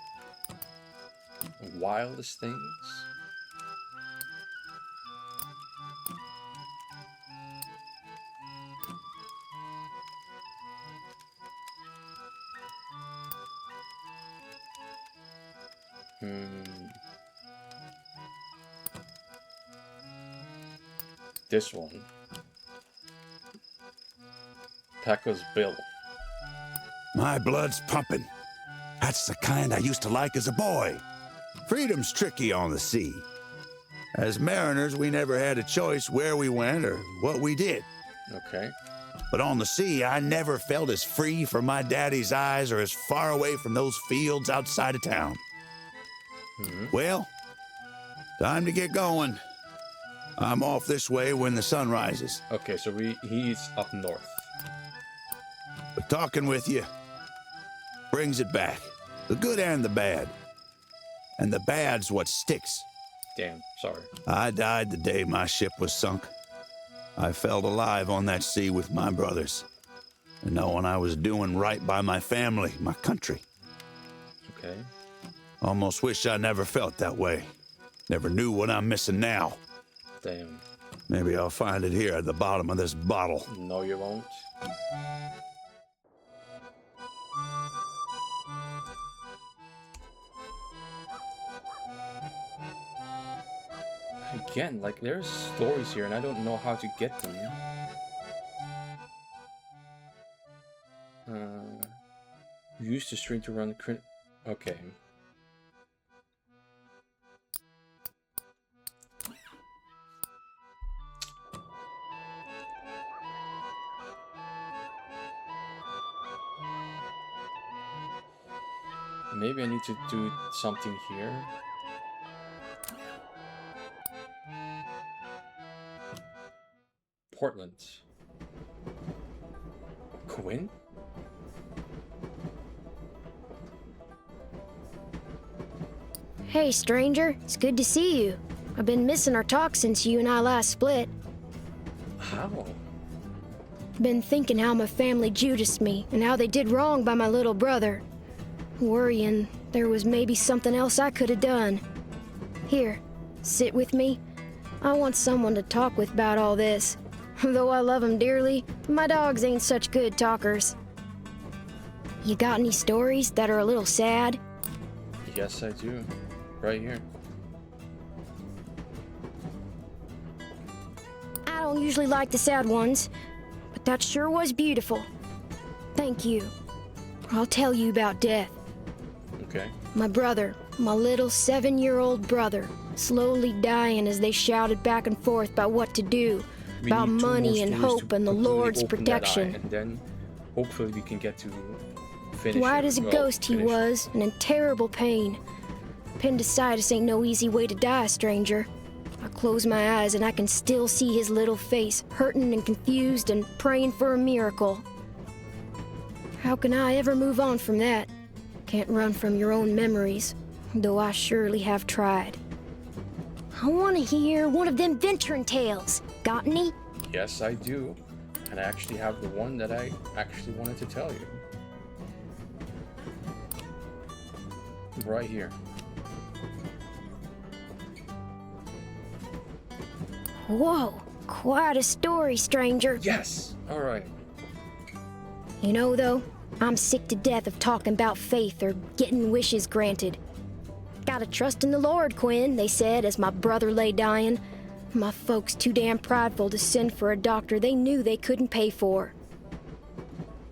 Wildest things? This one. Paco's bill. My blood's pumping. That's the kind I used to like as a boy. Freedom's tricky on the sea. As mariners, we never had a choice where we went or what we did. Okay. But on the sea, I never felt as free from my daddy's eyes or as far away from those fields outside of town. Well, Time to get going. I'm off this way when the sun rises. Okay, so he's up north. But talking with you brings it back. The good and the bad. And the bad's what sticks. Damn, sorry. I died the day my ship was sunk. I felt alive on that sea with my brothers, and knowing I was doing right by my family, my country. Okay. Almost wish I never felt that way. Never knew what I'm missing now. Damn. Maybe I'll find it here at the bottom of this bottle. No, you won't. Again, like, there's stories here and I don't know how to get them. Use the string to run the crit. Okay. Maybe I need to do something here. Portland. Quinn? Hey, stranger. It's good to see you. I've been missing our talk since you and I last split. How? Been thinking how my family Judiced me and how they did wrong by my little brother. Worrying there was maybe something else I could have done. Here, sit with me. I want someone to talk with about all this. Though I love 'em dearly, my dogs ain't such good talkers. You got any stories that are a little sad? Yes, I do. Right here. I don't usually like the sad ones, but that sure was beautiful. Thank you. I'll tell you about death. Okay. My brother, my little 7-year-old brother, slowly dying as they shouted back and forth about what to do, We about need two more money and stories hope to and the completely Lord's open that protection. eye, and then hopefully we can get to finish White it. as a Well, ghost he finish it. was, and in terrible pain. Appendicitis ain't no easy way to die, stranger. I close my eyes and I can still see his little face, hurting and confused and praying for a miracle. How can I ever move on from that? Can't run from your own memories, though I surely have tried. I want to hear one of them venturing tales. Got any? Yes, I do. And I actually have the one that I actually wanted to tell you. Right here. Whoa, quite a story, stranger. Yes! Alright. You know, though, I'm sick to death of talking about faith or getting wishes granted. Gotta trust in the Lord, Quinn, they said as my brother lay dying. My folks too damn prideful to send for a doctor they knew they couldn't pay for.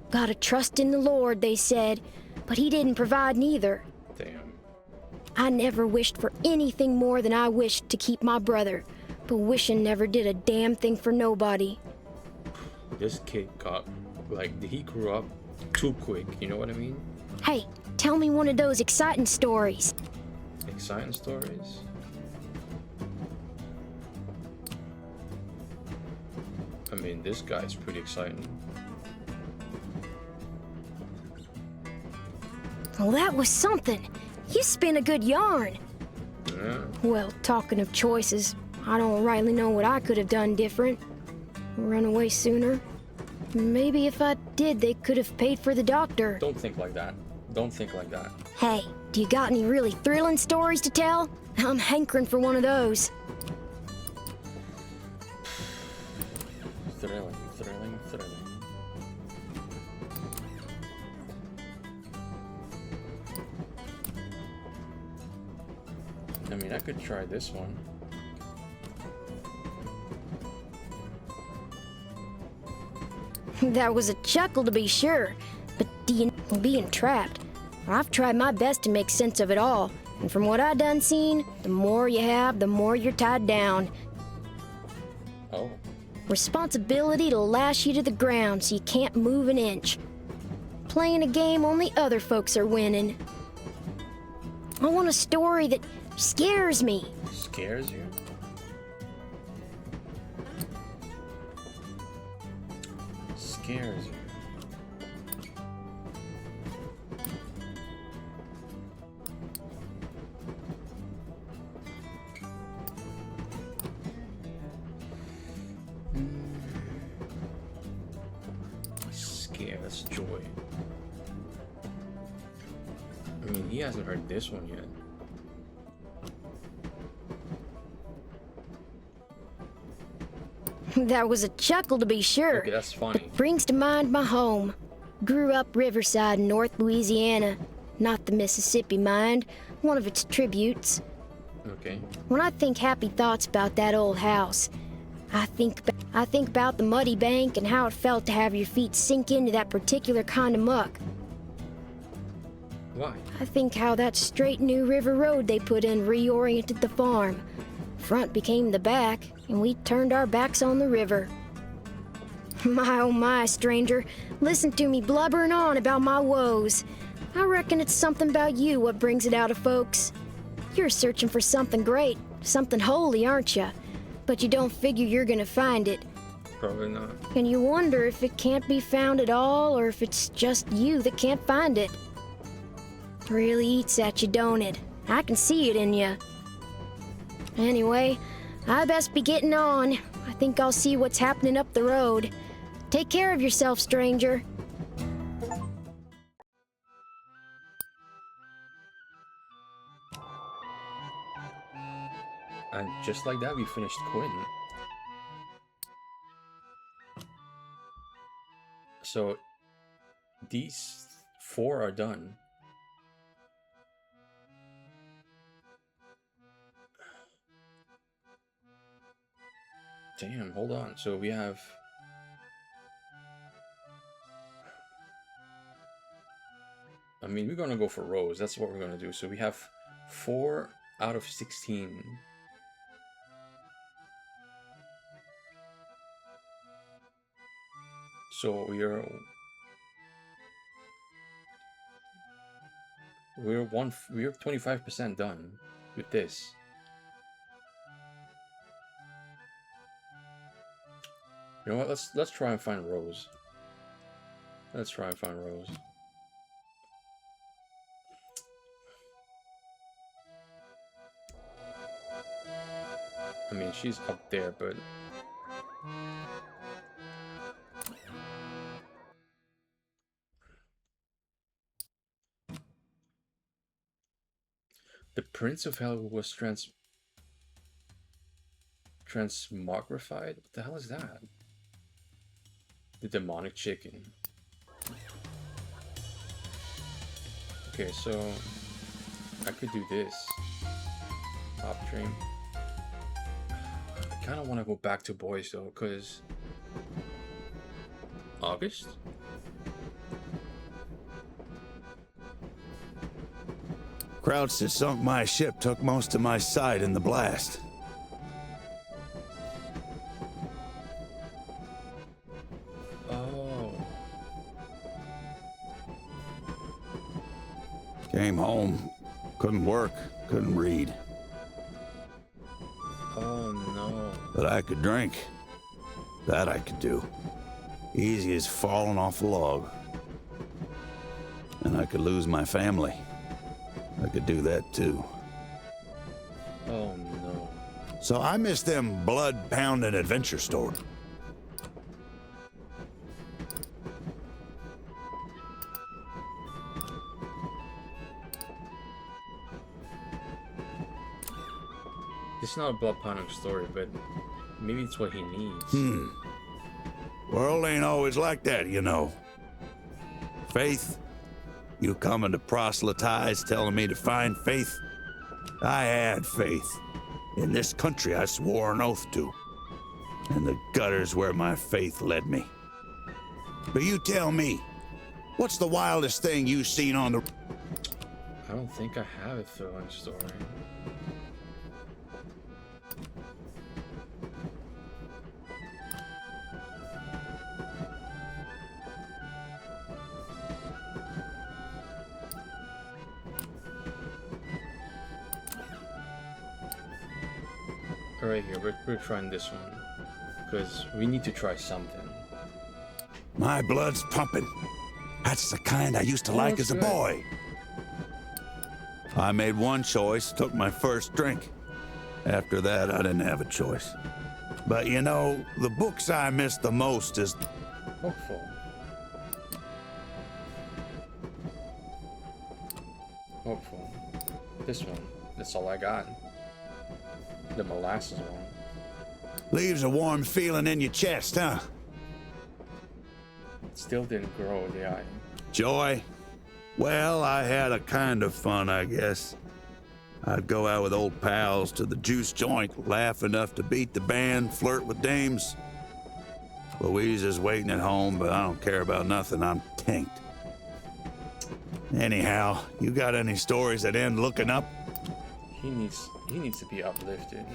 Gotta trust in the Lord, they said, but he didn't provide neither. Damn. I never wished for anything more than I wished to keep my brother, but wishing never did a damn thing for nobody. This kid got, like, he grew up too quick, you know what I mean? Hey, tell me one of those exciting stories. Exciting stories. I mean, this guy's pretty exciting. Well, that was something. You spin a good yarn. Yeah. Well, talking of choices, I don't rightly know what I could have done different. Run away sooner. Maybe if I did, they could have paid for the doctor. Don't think like that. Don't think like that. Hey, do you got any really thrilling stories to tell? I'm hankering for one of those. Thrilling, thrilling, thrilling. I mean, I could try this one. That was a chuckle to be sure, but being trapped. I've tried my best to make sense of it all, and from what I done seen, the more you have, the more you're tied down. Oh. Responsibility to lash you to the ground so you can't move an inch. Playing a game only other folks are winning. I want a story that Scares me. Scares you? Scares you. Scare, that's joy. I mean, he hasn't heard this one yet. That was a chuckle, to be sure. Okay, that's funny. Brings to mind my home. Grew up riverside in North Louisiana. Not the Mississippi, mind. One of its tributes. Okay. When I think happy thoughts about that old house, I think about the muddy bank and how it felt to have your feet sink into that particular kind of muck. Why? I think how that straight new river road they put in reoriented the farm. Front became the back, and we turned our backs on the river. My oh my, stranger, listen to me blubbering on about my woes. I reckon it's something about you what brings it out of folks. You're searching for something great, something holy, aren't you? But you don't figure you're gonna find it. Probably not. And you wonder if it can't be found at all, or if it's just you that can't find it. Really eats at you, don't it? I can see it in you. Anyway, I best be getting on. I think I'll see what's happening up the road. Take care of yourself, stranger. And just like that, we finished Quinn. So, these 4 are done. Damn, hold on. So we have... I mean, we're gonna go for Rose. That's what we're gonna do. So we have 4 out of 16. So we're 25% done with this. You know what? Let's try and find Rose. Let's try and find Rose. I mean, she's up there, but the Prince of Hell was transmogrified? What the hell is that? The demonic chicken. Okay, so I could do this. Pop dream. I kind of want to go back to boys though, because August? Krauts that sunk my ship took most of my sight in the blast. Oh. Came home, couldn't work, couldn't read. Oh no. But I could drink. That I could do. Easy as falling off a log. And I could lose my family. I could do that too. Oh no. So I miss them blood-pounding adventure stories. It's not a blood pounding story, but maybe it's what he needs. World ain't always like that, you know. Faith? You coming to proselytize, telling me to find faith? I had faith. In this country I swore an oath to. And the gutter's where my faith led me. But you tell me, what's the wildest thing you seen on the... I don't think I have a thrilling story. Right here, we're trying this one. Because we need to try something. My blood's pumping. That's the kind I used to like that's as a good. boy. I made one choice, took my first drink. After that, I didn't have a choice. But you know, the books I miss the most is... Hopeful. Hopeful. This one. That's all I got. The molasses one. Leaves a warm feeling in your chest, huh? Still didn't grow the eye. Joy? Well, I had a kind of fun, I guess. I'd go out with old pals to the juice joint, laugh enough to beat the band, flirt with dames. Louise is waiting at home, but I don't care about nothing. I'm tanked. Anyhow, you got any stories that end looking up? He needs to be uplifted.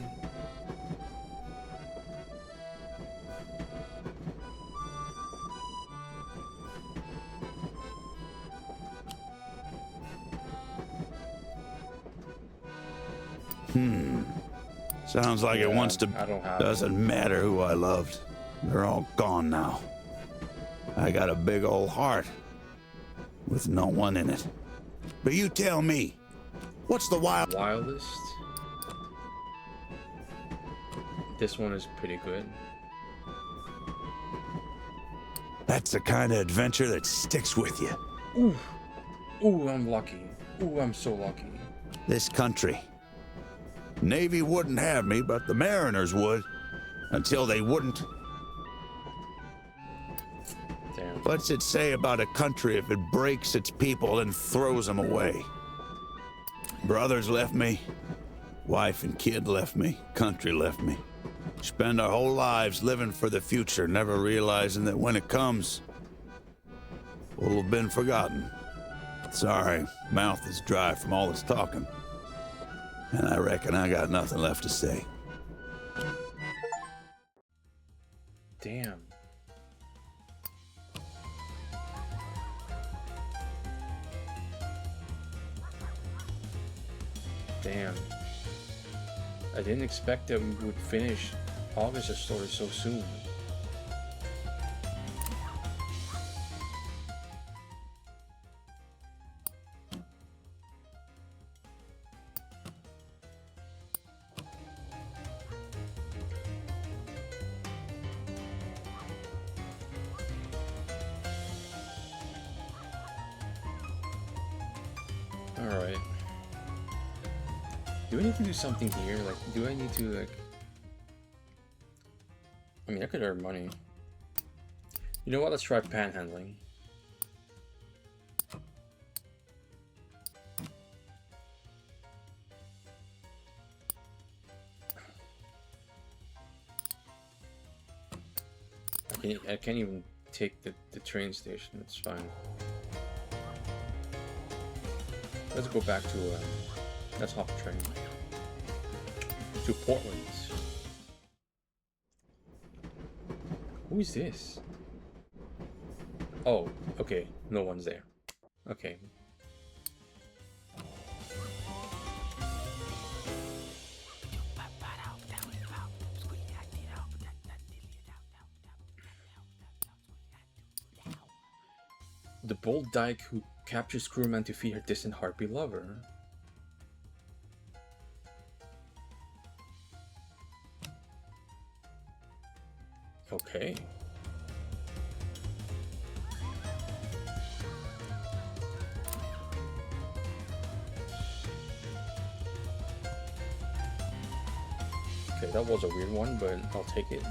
Sounds like it wants to... I don't have Doesn't matter who I loved. They're all gone now. I got a big old heart with no one in it. But you tell me, what's the wildest. This one is pretty good. That's the kind of adventure that sticks with you. Ooh, I'm lucky. Ooh, I'm so lucky. This country. Navy wouldn't have me, but the Mariners would. Until they wouldn't. Damn. What's it say about a country if it breaks its people and throws them away? Brothers left me. Wife and kid left me. Country left me. Spend our whole lives living for the future, never realizing that when it comes, we'll have been forgotten. Sorry, mouth is dry from all this talking. And I reckon I got nothing left to say. Damn. Damn. I didn't expect that we would finish August's story so soon. Alright. Do I need to do something here? Like, do I need to, like... I mean, I could earn money. You know what? Let's try panhandling. I can't even take the train station. It's fine. Let's go back to, let's hop a train. To Portland. Who is this? Oh, okay. No one's there. Okay. The bold dyke who captures crewman to feed her distant harpy lover. Okay. Okay, that was a weird one, but I'll take it.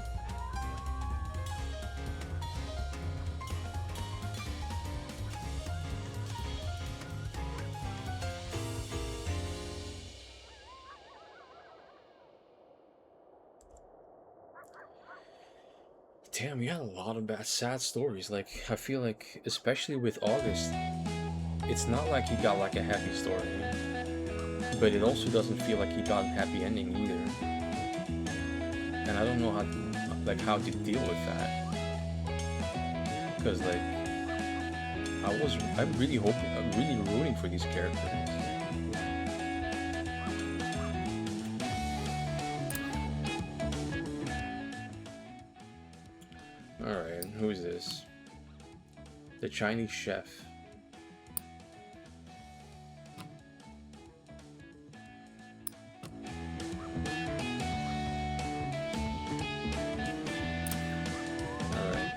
Damn, we had a lot of bad, sad stories. Like, I feel like, especially with August, it's not like he got like a happy story, but it also doesn't feel like he got a happy ending either. And I don't know how to deal with that, because like, I'm really rooting for these characters. Alright, who's this? The Chinese chef. Alright.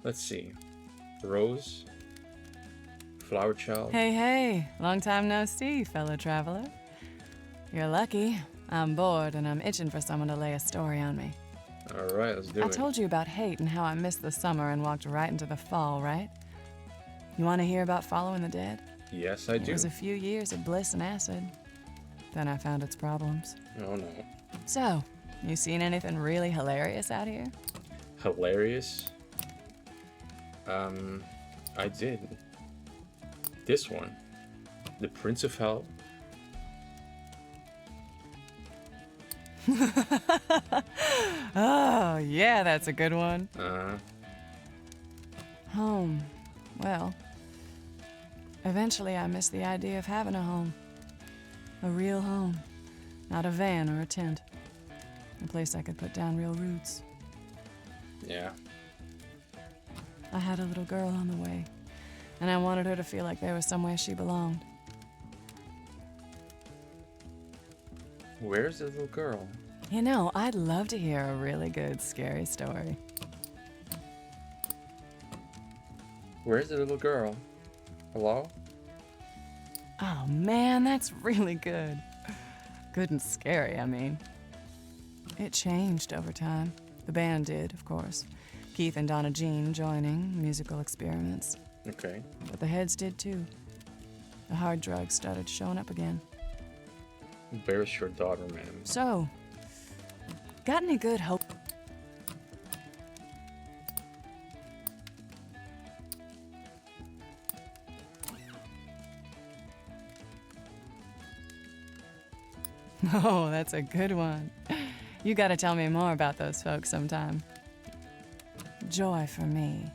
Let's see. Rose. Flower Child. Hey, hey, long time no see, fellow traveler. You're lucky. I'm bored and I'm itching for someone to lay a story on me. Alright, let's do I it. told you about hate and how I missed the summer and walked right into the fall, right? You want to hear about Following the Dead? Yes, I It do. was a few years of bliss and acid. Then I found its problems. Oh no. So, you seen anything really hilarious out here? Hilarious? I did. This one. The Prince of Hell. Oh, yeah, that's a good one. Uh-huh. Home. Well, eventually I missed the idea of having a home. A real home. Not a van or a tent. A place I could put down real roots. Yeah. I had a little girl on the way, and I wanted her to feel like there was somewhere she belonged. Where's the little girl? You know, I'd love to hear a really good, scary story. Where's the little girl? Hello? Oh man, that's really good. Good and scary, I mean. It changed over time. The band did, of course. Keith and Donna Jean joining, musical experiments. Okay. But the heads did too. The hard drugs started showing up again. Where's your daughter, ma'am? So, got any good hope? Oh, that's a good one. You gotta tell me more about those folks sometime. Joy for me.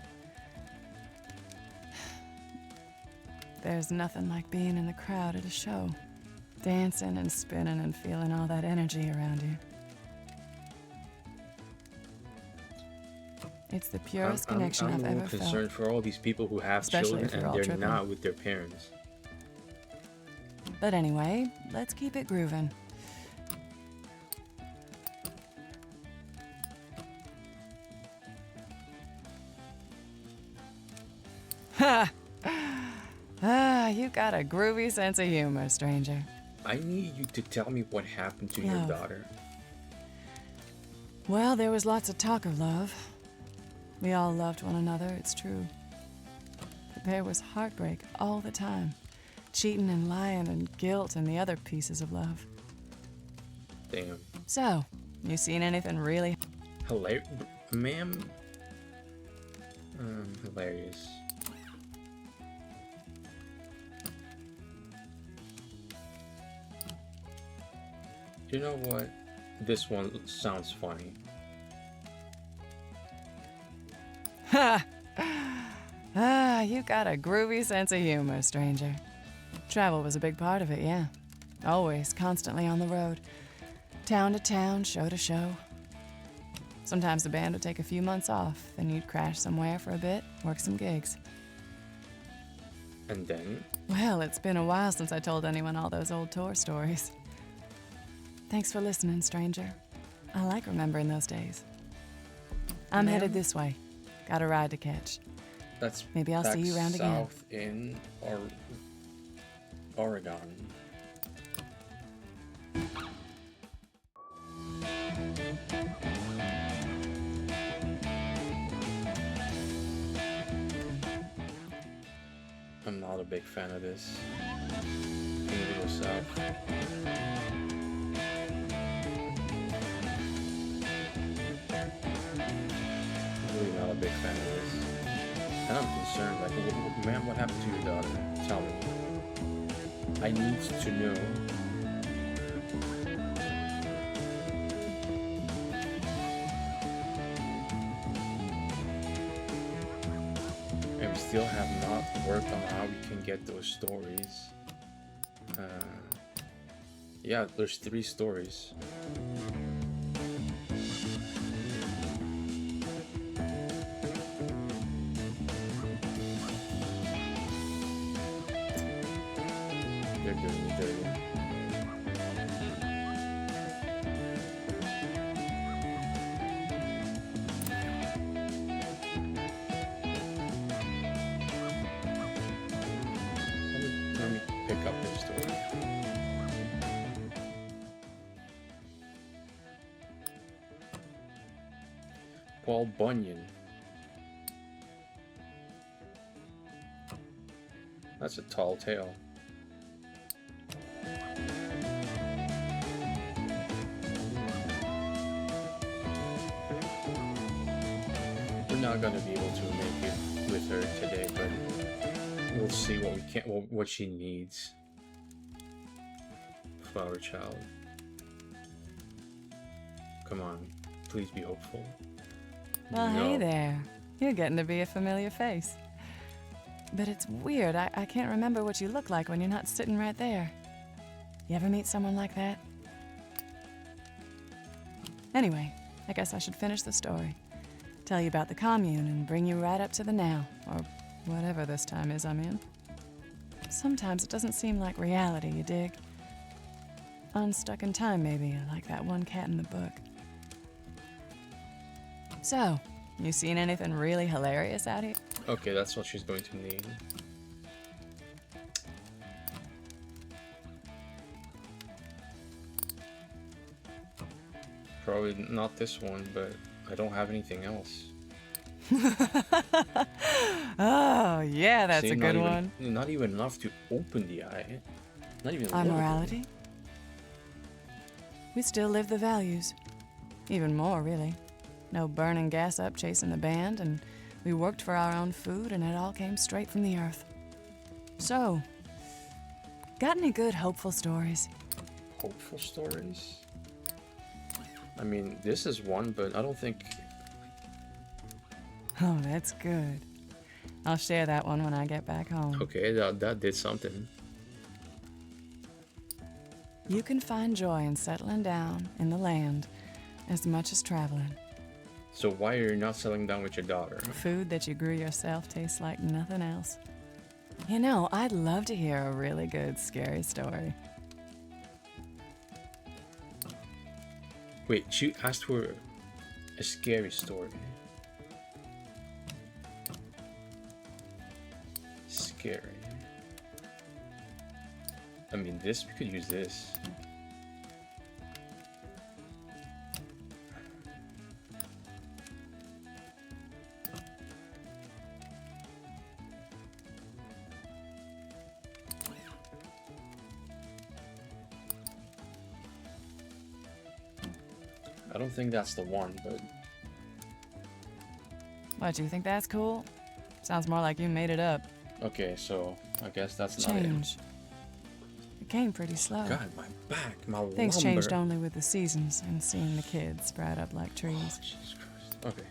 There's nothing like being in the crowd at a show. Dancing and spinning and feeling all that energy around you. It's the purest connection I'm I've more ever concerned felt. for all these people who have Especially if children you're all and they're tripping. not with their parents. But anyway, let's keep it grooving. Ha! Ah, you got a groovy sense of humor, stranger. I need you to tell me what happened to your Love. daughter. Well, there was lots of talk of love. We all loved one another, it's true. But there was heartbreak all the time. Cheating and lying and guilt and the other pieces of love. Damn. So, you seen anything really... Hilarious. Ma'am. Hilarious. You know what? This one sounds funny. Ha! Ah, you got a groovy sense of humor, stranger. Travel was a big part of it, yeah. Always, constantly on the road. Town to town, show to show. Sometimes the band would take a few months off, then you'd crash somewhere for a bit, work some gigs. And then? Well, it's been a while since I told anyone all those old tour stories. Thanks for listening, stranger. I like remembering those days. I'm headed this way. Got a ride to catch. That's Maybe I'll see you around again. south in Oregon. I'm not a big fan of this. I'm gonna go south. Really not a big fan of this. And I'm concerned, like, man, what happened to your daughter? Tell me. I need to know. And we still have not worked on how we can get those stories. Yeah, there's 3 stories. Paul Bunyan. That's a tall tale. We're not gonna be able to make it with her today, but we'll see what we can, what she needs. Flower child. Come on, please be hopeful. Well, No. hey there. You're getting to be a familiar face. But it's weird. I can't remember what you look like when you're not sitting right there. You ever meet someone like that? Anyway, I guess I should finish the story. Tell you about the commune and bring you right up to the now, or whatever this time is I'm in. Sometimes it doesn't seem like reality, you dig? Unstuck in time, maybe, like that one cat in the book. So, you seen anything really hilarious out here? Okay, that's what she's going to need. Probably not this one, but I don't have anything else. Oh, yeah, that's See, a good not one. even, not even enough to open the eye. Not even a Our little bit. morality? We still live the values. Even more, really. No burning gas up chasing the band, and we worked for our own food, and it all came straight from the earth. So, got any good hopeful stories? Hopeful stories? I mean, this is one, but I don't think... Oh, that's good. I'll share that one when I get back home. Okay, that did something. You can find joy in settling down in the land as much as traveling. So why are you not settling down with your daughter? Food that you grew yourself tastes like nothing else. You know, I'd love to hear a really good, scary story. Wait, she asked for a scary story. Scary. I mean, this, we could use this. I don't think that's the one, but What, you think that's cool? Sounds more like you made it up. okay, so I guess that's not it. Change. It came pretty slow. God, my back, my Things lumbar. changed only with the seasons and seeing the kids sprout up like Oh, trees. Jesus Christ. Okay.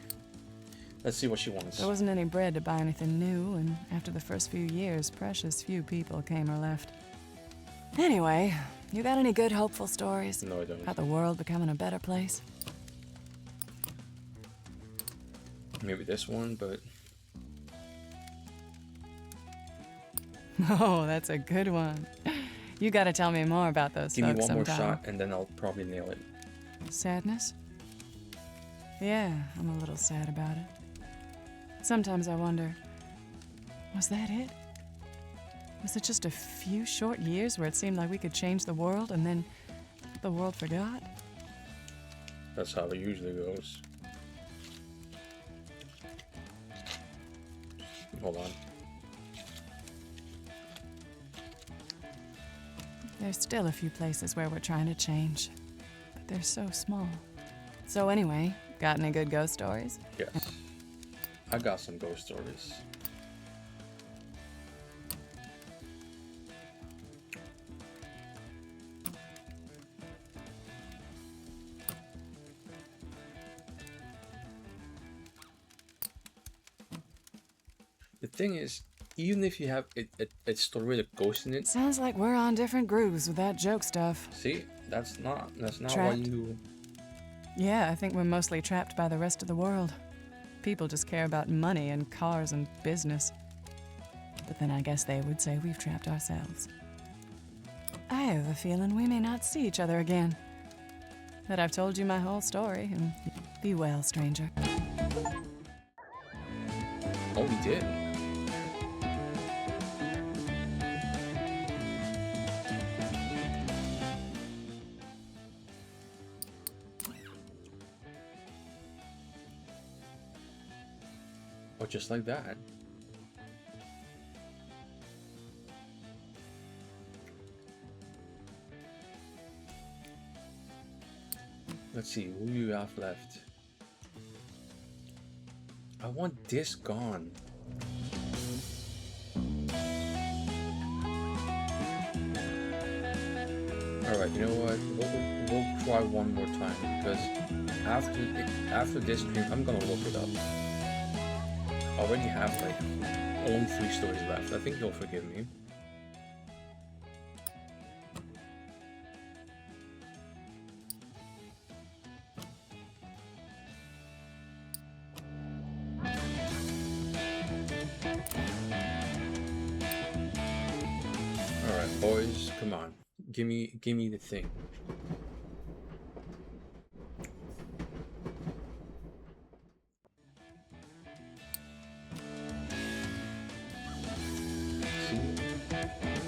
Let's see what she wants. There wasn't any bread to buy anything new, and after the first few years, precious few people came or left. Anyway, you got any good hopeful stories No, I don't. about the world becoming a better place? Maybe this one, but Oh, that's a good one. You gotta tell me more about those give me folks one more sometime. shot and then I'll probably nail it. Sadness? Yeah, I'm a little sad about it. Sometimes I wonder, was that it? Was it just a few short years where it seemed like we could change the world and then the world forgot? That's how it usually goes. Hold on. There's still a few places where we're trying to change, but they're so small. So anyway, got any good ghost stories? Yes. I got some ghost stories. The thing is, even if you have a story with a ghost in it, Sounds like we're on different grooves with that joke stuff. see, that's not why Trapped. you. Yeah, I think we're mostly trapped by the rest of the world. People just care about money and cars and business. But then I guess they would say we've trapped ourselves. I have a feeling we may not see each other again. That I've told you my whole story, and be well, stranger. Oh, we did. Oh, just like that. Let's see, who do you have left? I want this gone. Alright, you know what? We'll try one more time because after this stream, I'm gonna look it up. I already have like only 3 stories left. I think you'll forgive me. Alright, boys, come on. Give me the thing.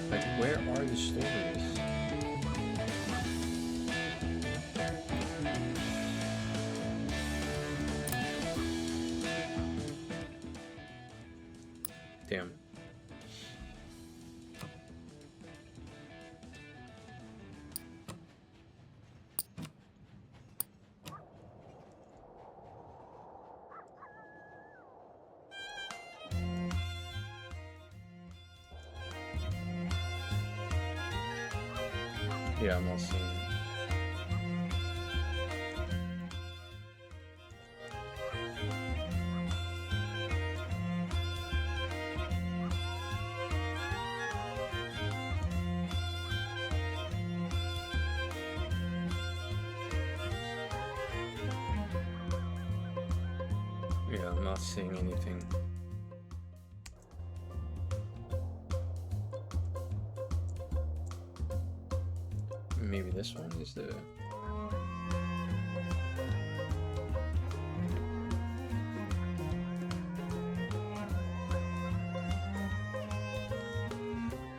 Like, where are the stories? Damn. Yeah, I'm not seeing it. Yeah, I'm not seeing anything. Maybe this one is the...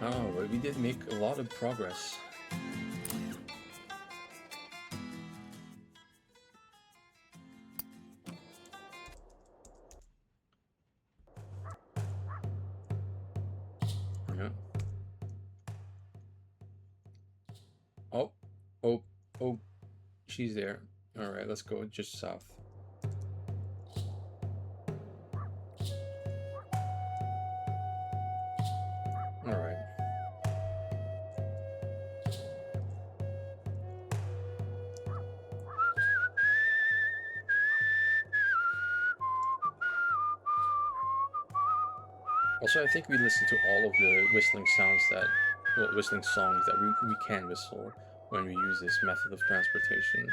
Oh, but we did make a lot of progress. Yeah. Oh, she's there. All right, let's go just south. All right. Also, I think we listened to all of the whistling sounds that, well, whistling songs that we can whistle when we use this method of transportation.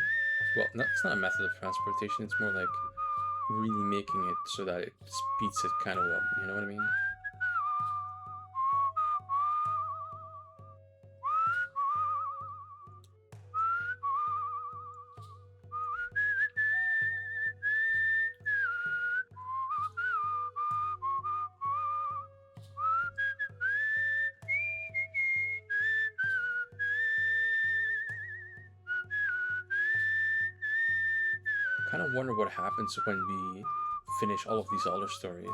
Well, it's not a method of transportation, it's more like really making it so that it speeds it kind of up, you know what I mean? Kind of wonder what happens when we finish all of these other stories.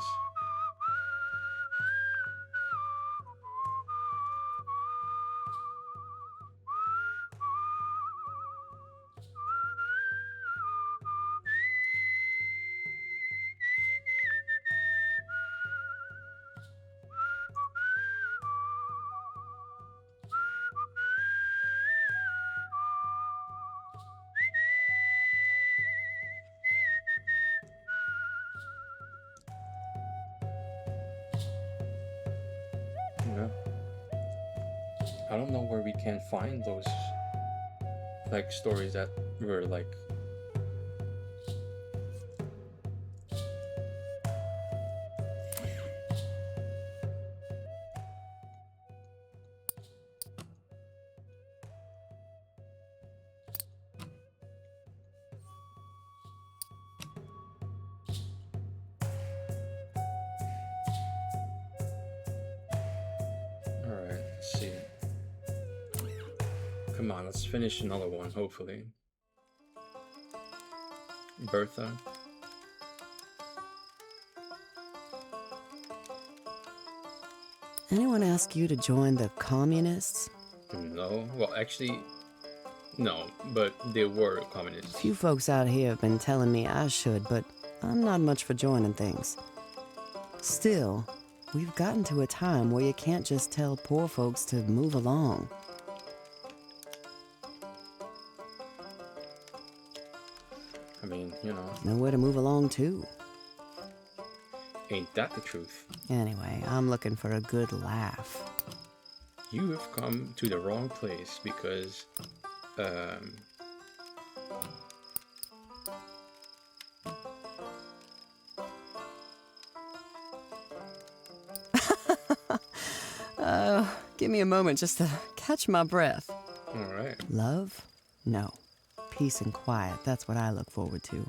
Yeah. I don't know where we can find those like stories that were like Alright, let's see. Come on, let's finish another one, hopefully. Bertha. Anyone ask you to join the communists? No, well, actually, no, but they were communists. Few folks out here have been telling me I should, but I'm not much for joining things. Still, we've gotten to a time where you can't just tell poor folks to move along. I mean, you know, Nowhere to move along to. ain't that the truth? Anyway, I'm looking for a good laugh. You have come to the wrong place because, Give me a moment just to catch my breath. alright. Love? No. Peace and quiet, that's what I look forward to.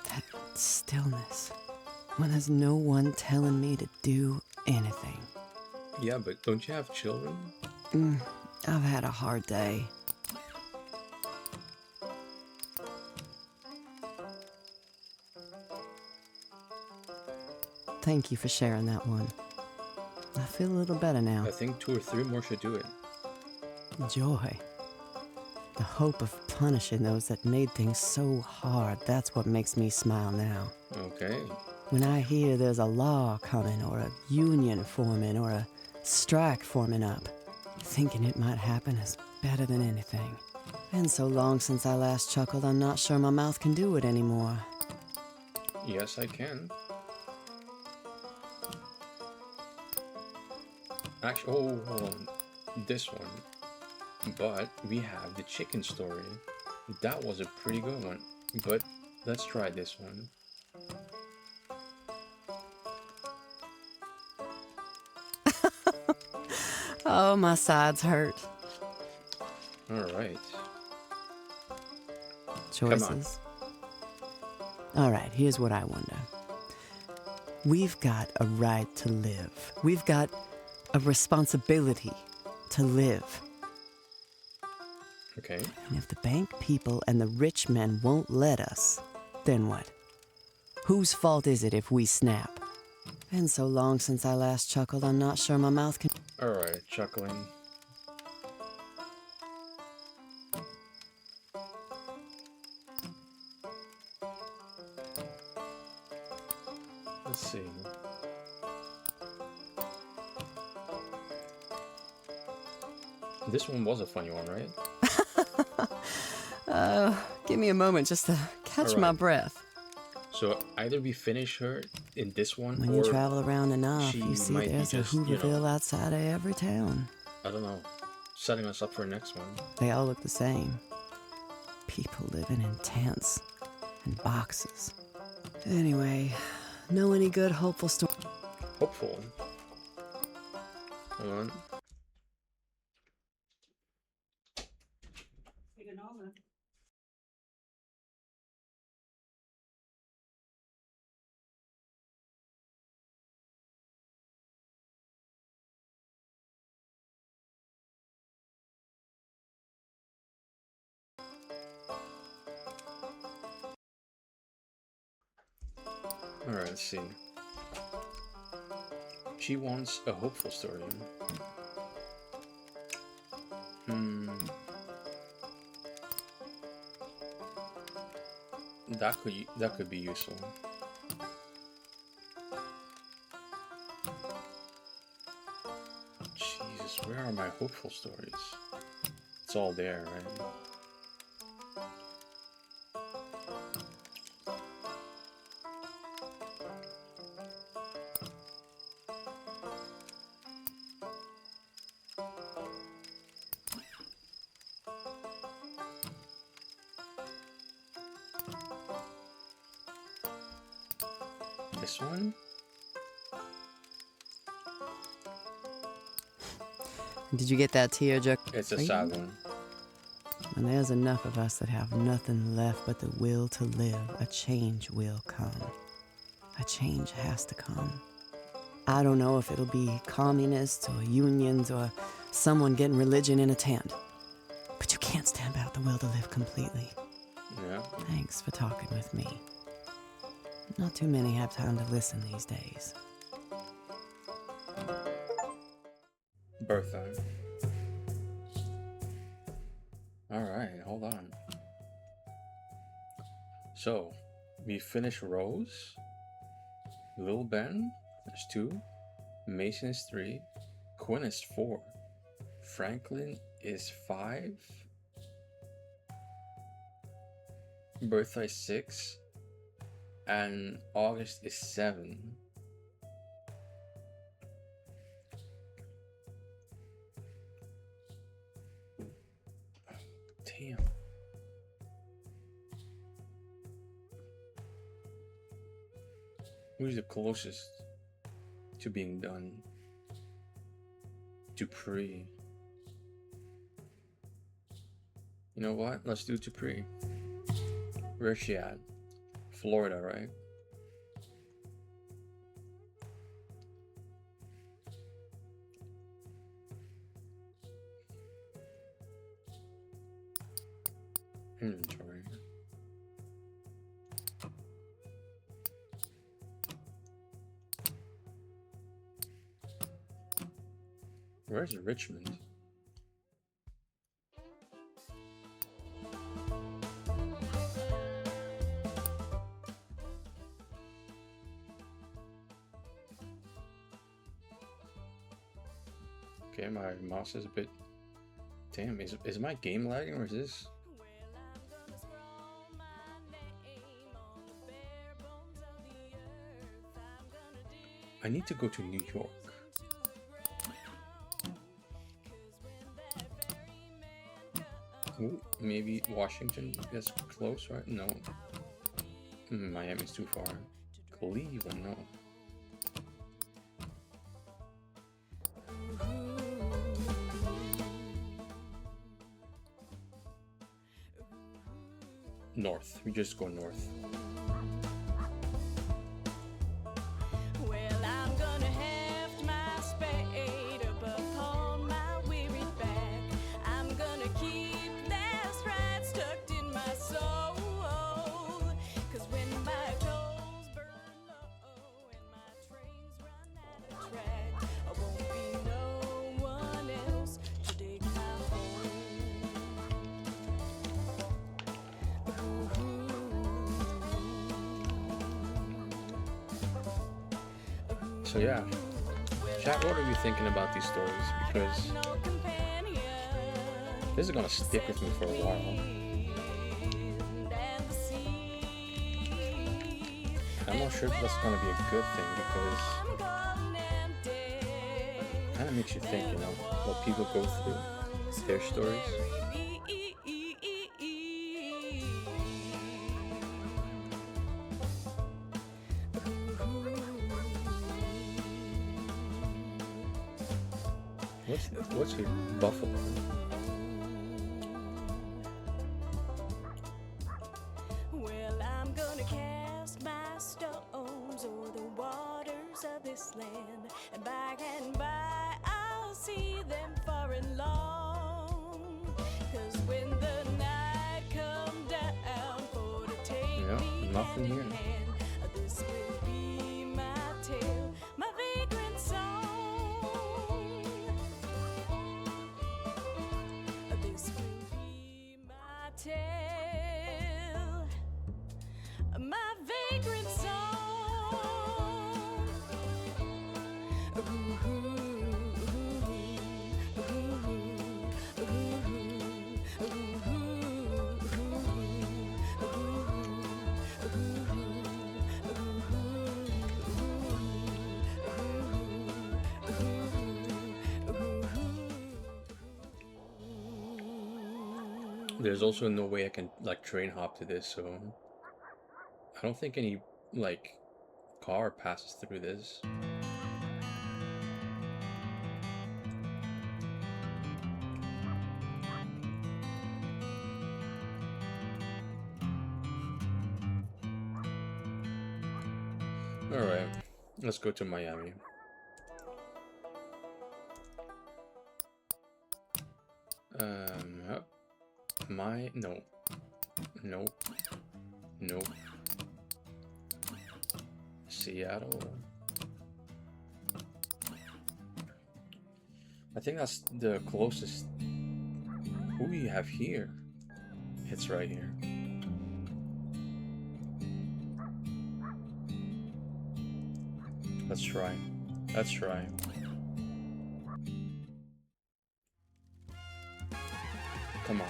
That stillness, when there's no one telling me to do anything. Yeah, but don't you have children? I've had a hard day. Thank you for sharing that one. I feel a little better now. I think 2 or 3 more should do it. Joy. The hope of punishing those that made things so hard, that's what makes me smile now. Okay. When I hear there's a law coming, or a union forming, or a strike forming up, thinking it might happen is better than anything. Been so long since I last chuckled, I'm not sure my mouth can do it anymore. Yes, I can. Actually, oh, hold on. This one. But we have the chicken story. That was a pretty good one. But let's try this one. Oh, my sides hurt. Alright. Choices. All right, here's what I wonder. We've got a right to live. We've got a responsibility to live. Okay. And if the bank people and the rich men won't let us, then what? Whose fault is it if we snap? Been so long since I last chuckled, I'm not sure my mouth can... Alright, chuckling. Let's see. This one was a funny one, right? Give me a moment just to catch All my right. breath. So either we finish her in this one, When or you travel around enough, she you see might be there's a just, you know, Hooverville outside of every town. I don't know, setting us up for the next one. They all look the same. People living in tents and boxes. Anyway, know any good hopeful story? Hopeful. Hold on. Taking over. Alright, let's see. She wants a hopeful story. That could be useful. Jesus, where are my hopeful stories? It's all there, right? This one? Did you get that tear, Jack? It's a sad one. When there's enough of us that have nothing left but the will to live, a change will come. A change has to come. I don't know if it'll be communists or unions or someone getting religion in a tent. But you can't stamp out the will to live completely. Yeah. Thanks for talking with me. Not too many have time to listen these days. Bertha. Alright, hold on. So, we finished Rose. Lil Ben is 2. Mason is 3. Quinn is 4. Franklin is 5. Bertha is 6. And August is 7. Damn. Who's the closest to being done? Dupree. You know what? Let's do Dupree. Where's she at? Florida, right? Inventory. Where's Richmond? Okay, my mouse is a bit... Damn, is my game lagging or is this... I need to go to New York. Ooh, maybe Washington is close, right? No. Miami's too far. Cleveland, no. North. We just go north. Well, I'm gonna heft my spade up upon my weary back. I'm gonna keep that stride stuck in my soul. 'Cause when my coals burn low and my trains run out of track, I won't be no one else to dig my hole. So yeah, chat, what are we thinking about these stories? Because this is gonna stick with me for a while. I'm not sure if that's gonna be a good thing because it kind of makes you think, you know, what people go through, their stories. What's a buffalo? Well, I'm gonna cast my stones o'er the waters of this land, and by and by I'll see them far and long. 'Cause when the night come down for to take me nothing hand here. in hand, this will be my tale, my vagrant song. This will be my tale, my vagrant song. There's also no way I can like train hop to this, so I don't think any like car passes through this. Alright, let's go to Miami. Yep. No. Nope. Nope. Seattle. I think that's the closest. Who we have here? It's right here. Let's try. Let's try. Come on.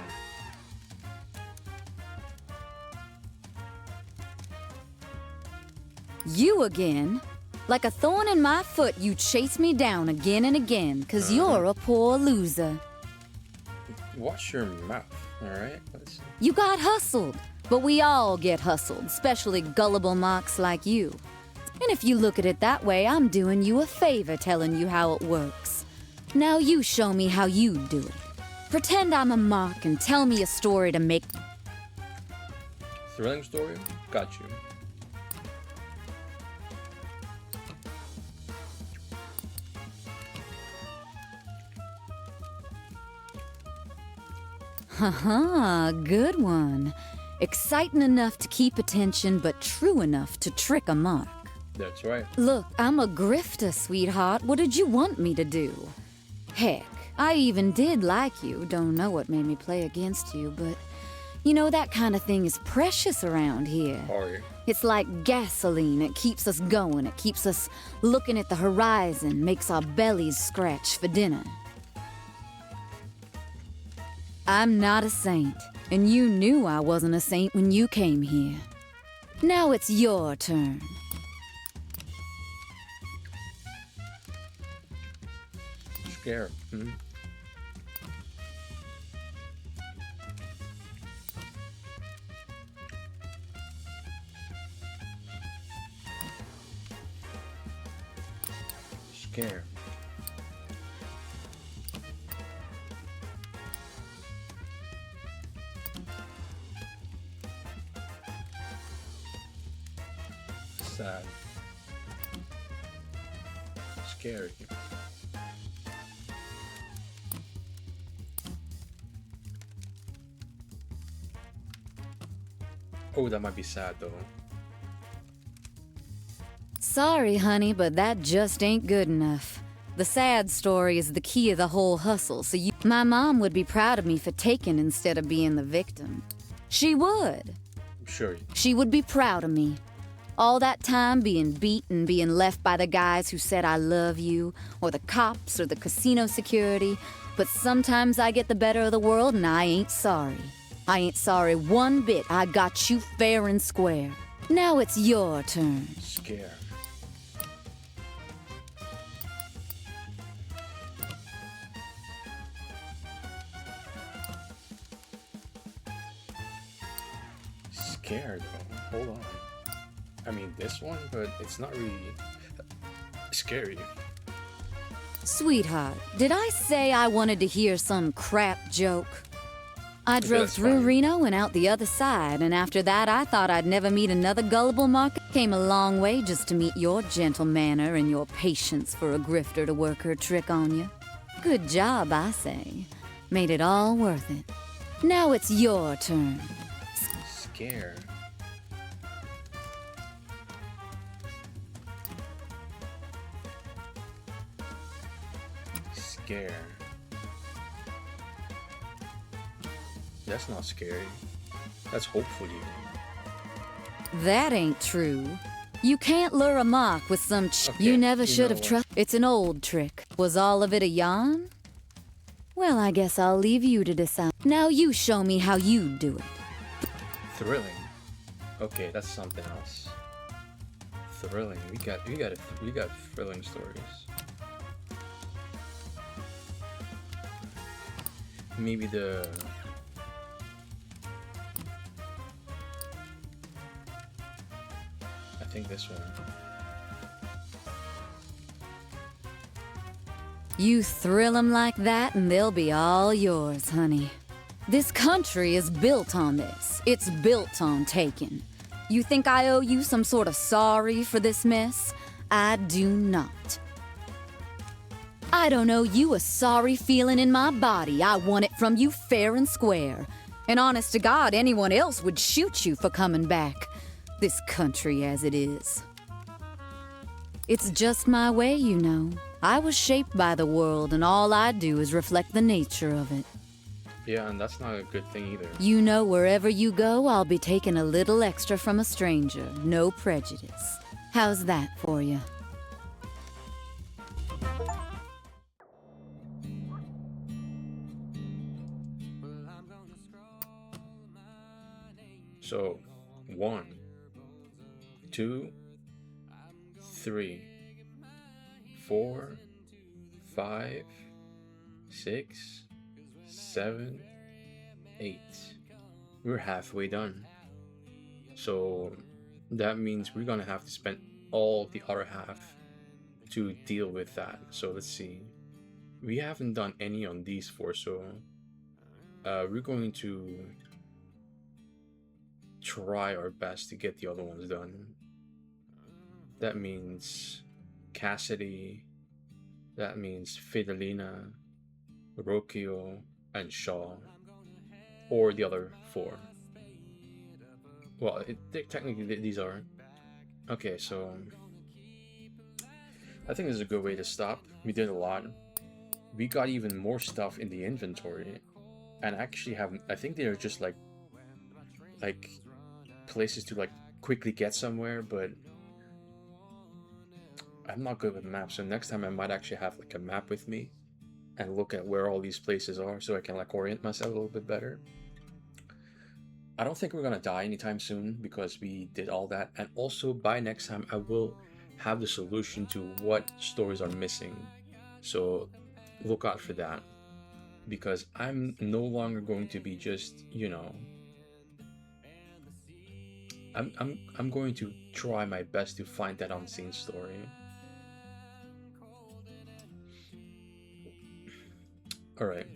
You again? Like a thorn in my foot, you chase me down again and again, 'cause you're a poor loser. Watch your mouth, alright? You got hustled, but we all get hustled, especially gullible marks like you. And if you look at it that way, I'm doing you a favor telling you how it works. Now you show me how you do it. Pretend I'm a mark and tell me a story to make... Thrilling story? Got you. Haha, good one. Exciting enough to keep attention, but true enough to trick a mark. That's right. Look, I'm a grifter, sweetheart. What did you want me to do? Heck, I even did like you. Don't know what made me play against you, but... You know, that kind of thing is precious around here. Sorry. It's like gasoline. It keeps us going. It keeps us looking at the horizon, makes our bellies scratch for dinner. I'm not a saint, and you knew I wasn't a saint when you came here. Now it's your turn. Scared. Hmm? Scared. Sad. Scary. Oh, that might be sad though. Sorry, honey, but that just ain't good enough. The sad story is the key of the whole hustle, so my mom would be proud of me for taking instead of being the victim. She would. Sure. She would be proud of me. All that time being beat and being left by the guys who said I love you, or the cops, or the casino security. But sometimes I get the better of the world and I ain't sorry. I ain't sorry one bit. I got you fair and square. Now it's your turn. Scared. Scared though. Hold on. I mean this one, but it's not really scary. Sweetheart, did I say I wanted to hear some crap joke? I drove that's through fine. Reno and out the other side, and after that I thought I'd never meet another gullible market. Came a long way just to meet your gentle manner and your patience for a grifter to work her trick on you. Good job, I say. Made it all worth it. Now it's your turn. Scared. Scare. That's not scary. That's hopeful you. That ain't true. You can't lure a mock with some Okay, you never you should know have what? trusted. It's an old trick. Was all of it a yarn? Well, I guess I'll leave you to decide. Now you show me how you do it. Thrilling. Okay, that's something else. Thrilling. We got thrilling stories. Maybe the I think this one. You thrill 'em like that and they'll be all yours, honey. This country is built on this. It's built on taking. You think I owe you some sort of sorry for this mess? I do not. I don't owe you a sorry feeling in my body. I want it from you fair and square. And honest to God, anyone else would shoot you for coming back. This country as it is. It's just my way, you know. I was shaped by the world, and all I do is reflect the nature of it. Yeah, and that's not a good thing either. You know, wherever you go, I'll be taking a little extra from a stranger. No prejudice. How's that for you? So, 1, 2, 3, 4, 5, 6, 7, 8. We're halfway done. So that means we're gonna have to spend all the other half to deal with that. So let's see. We haven't done any on these 4, so we're going to try our best to get the other ones done. That means Cassidy, that means Fidelina, Rokio, and Shaw, or the other 4. Well, technically these are. Okay, so I think this is a good way to stop. We did a lot. We got even more stuff in the inventory, and actually I think they're just like places to like quickly get somewhere, but I'm not good with maps, so next time I might actually have like a map with me and look at where all these places are so I can like orient myself a little bit better. I don't think we're gonna die anytime soon because we did all that, and also by next time I will have the solution to what stories are missing, so look out for that, because I'm no longer going to be just, you know, I'm going to try my best to find that unseen story. Alright.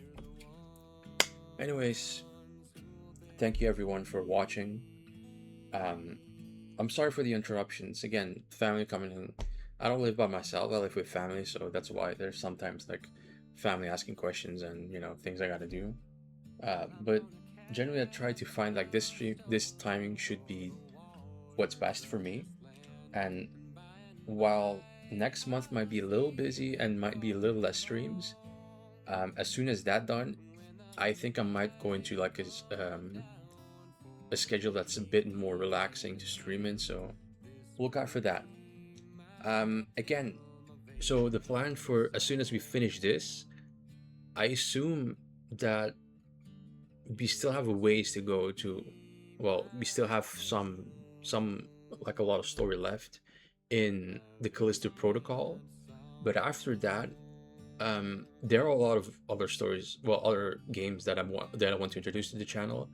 Anyways, thank you everyone for watching. I'm sorry for the interruptions. Again, family coming in. I don't live by myself, I live with family, so that's why there's sometimes like family asking questions and, you know, things I gotta do. But generally I try to find like this timing should be what's best for me. And while next month might be a little busy and might be a little less streams, as soon as that done, I think I might go into like a schedule that's a bit more relaxing to stream in, so look out for that. Again, so the plan for as soon as we finish this, I assume that we still have a ways to go to, well, we still have some like a lot of story left in the Callisto Protocol, but after that there are a lot of other stories, well, other games that I want to introduce to the channel,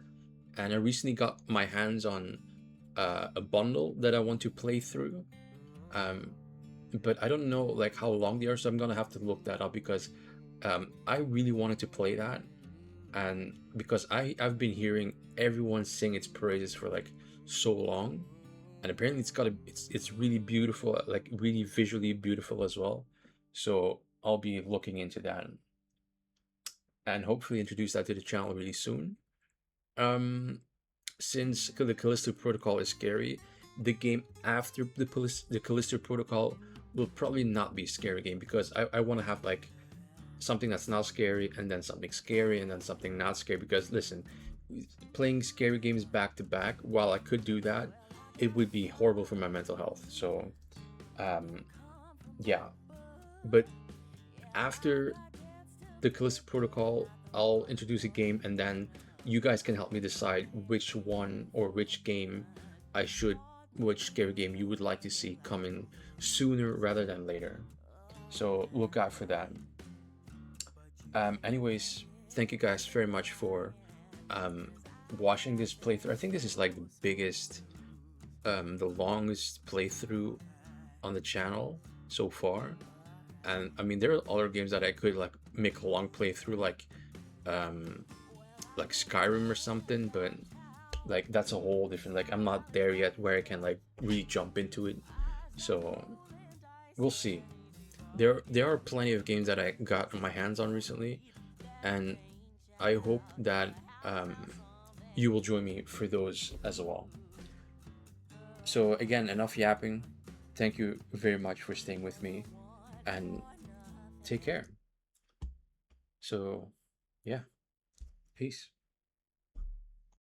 and I recently got my hands on a bundle that I want to play through, but I don't know like how long they are, so I'm gonna have to look that up, because I really wanted to play that, and because I've been hearing everyone sing its praises for like so long, and apparently it's really beautiful, like really visually beautiful as well, so I'll be looking into that and hopefully introduce that to the channel really soon. Since the Callisto Protocol is scary, the game after the Callisto Protocol will probably not be a scary game, because I want to have like something that's not scary and then something scary and then something not scary, because listen, playing scary games back to back, while I could do that, it would be horrible for my mental health. So yeah, but after the Callisto Protocol, I'll introduce a game, and then you guys can help me decide which one or which scary game you would like to see coming sooner rather than later. So look out for that. Anyways, thank you guys very much for watching this playthrough. I think this is like the biggest, the longest playthrough on the channel so far. And I mean, there are other games that I could like make a long playthrough, like Skyrim or something, but like that's a whole different, like I'm not there yet where I can like really jump into it. So we'll see. There are plenty of games that I got my hands on recently, and I hope that you will join me for those as well. So again, enough yapping. Thank you very much for staying with me, and take care. So, yeah, peace.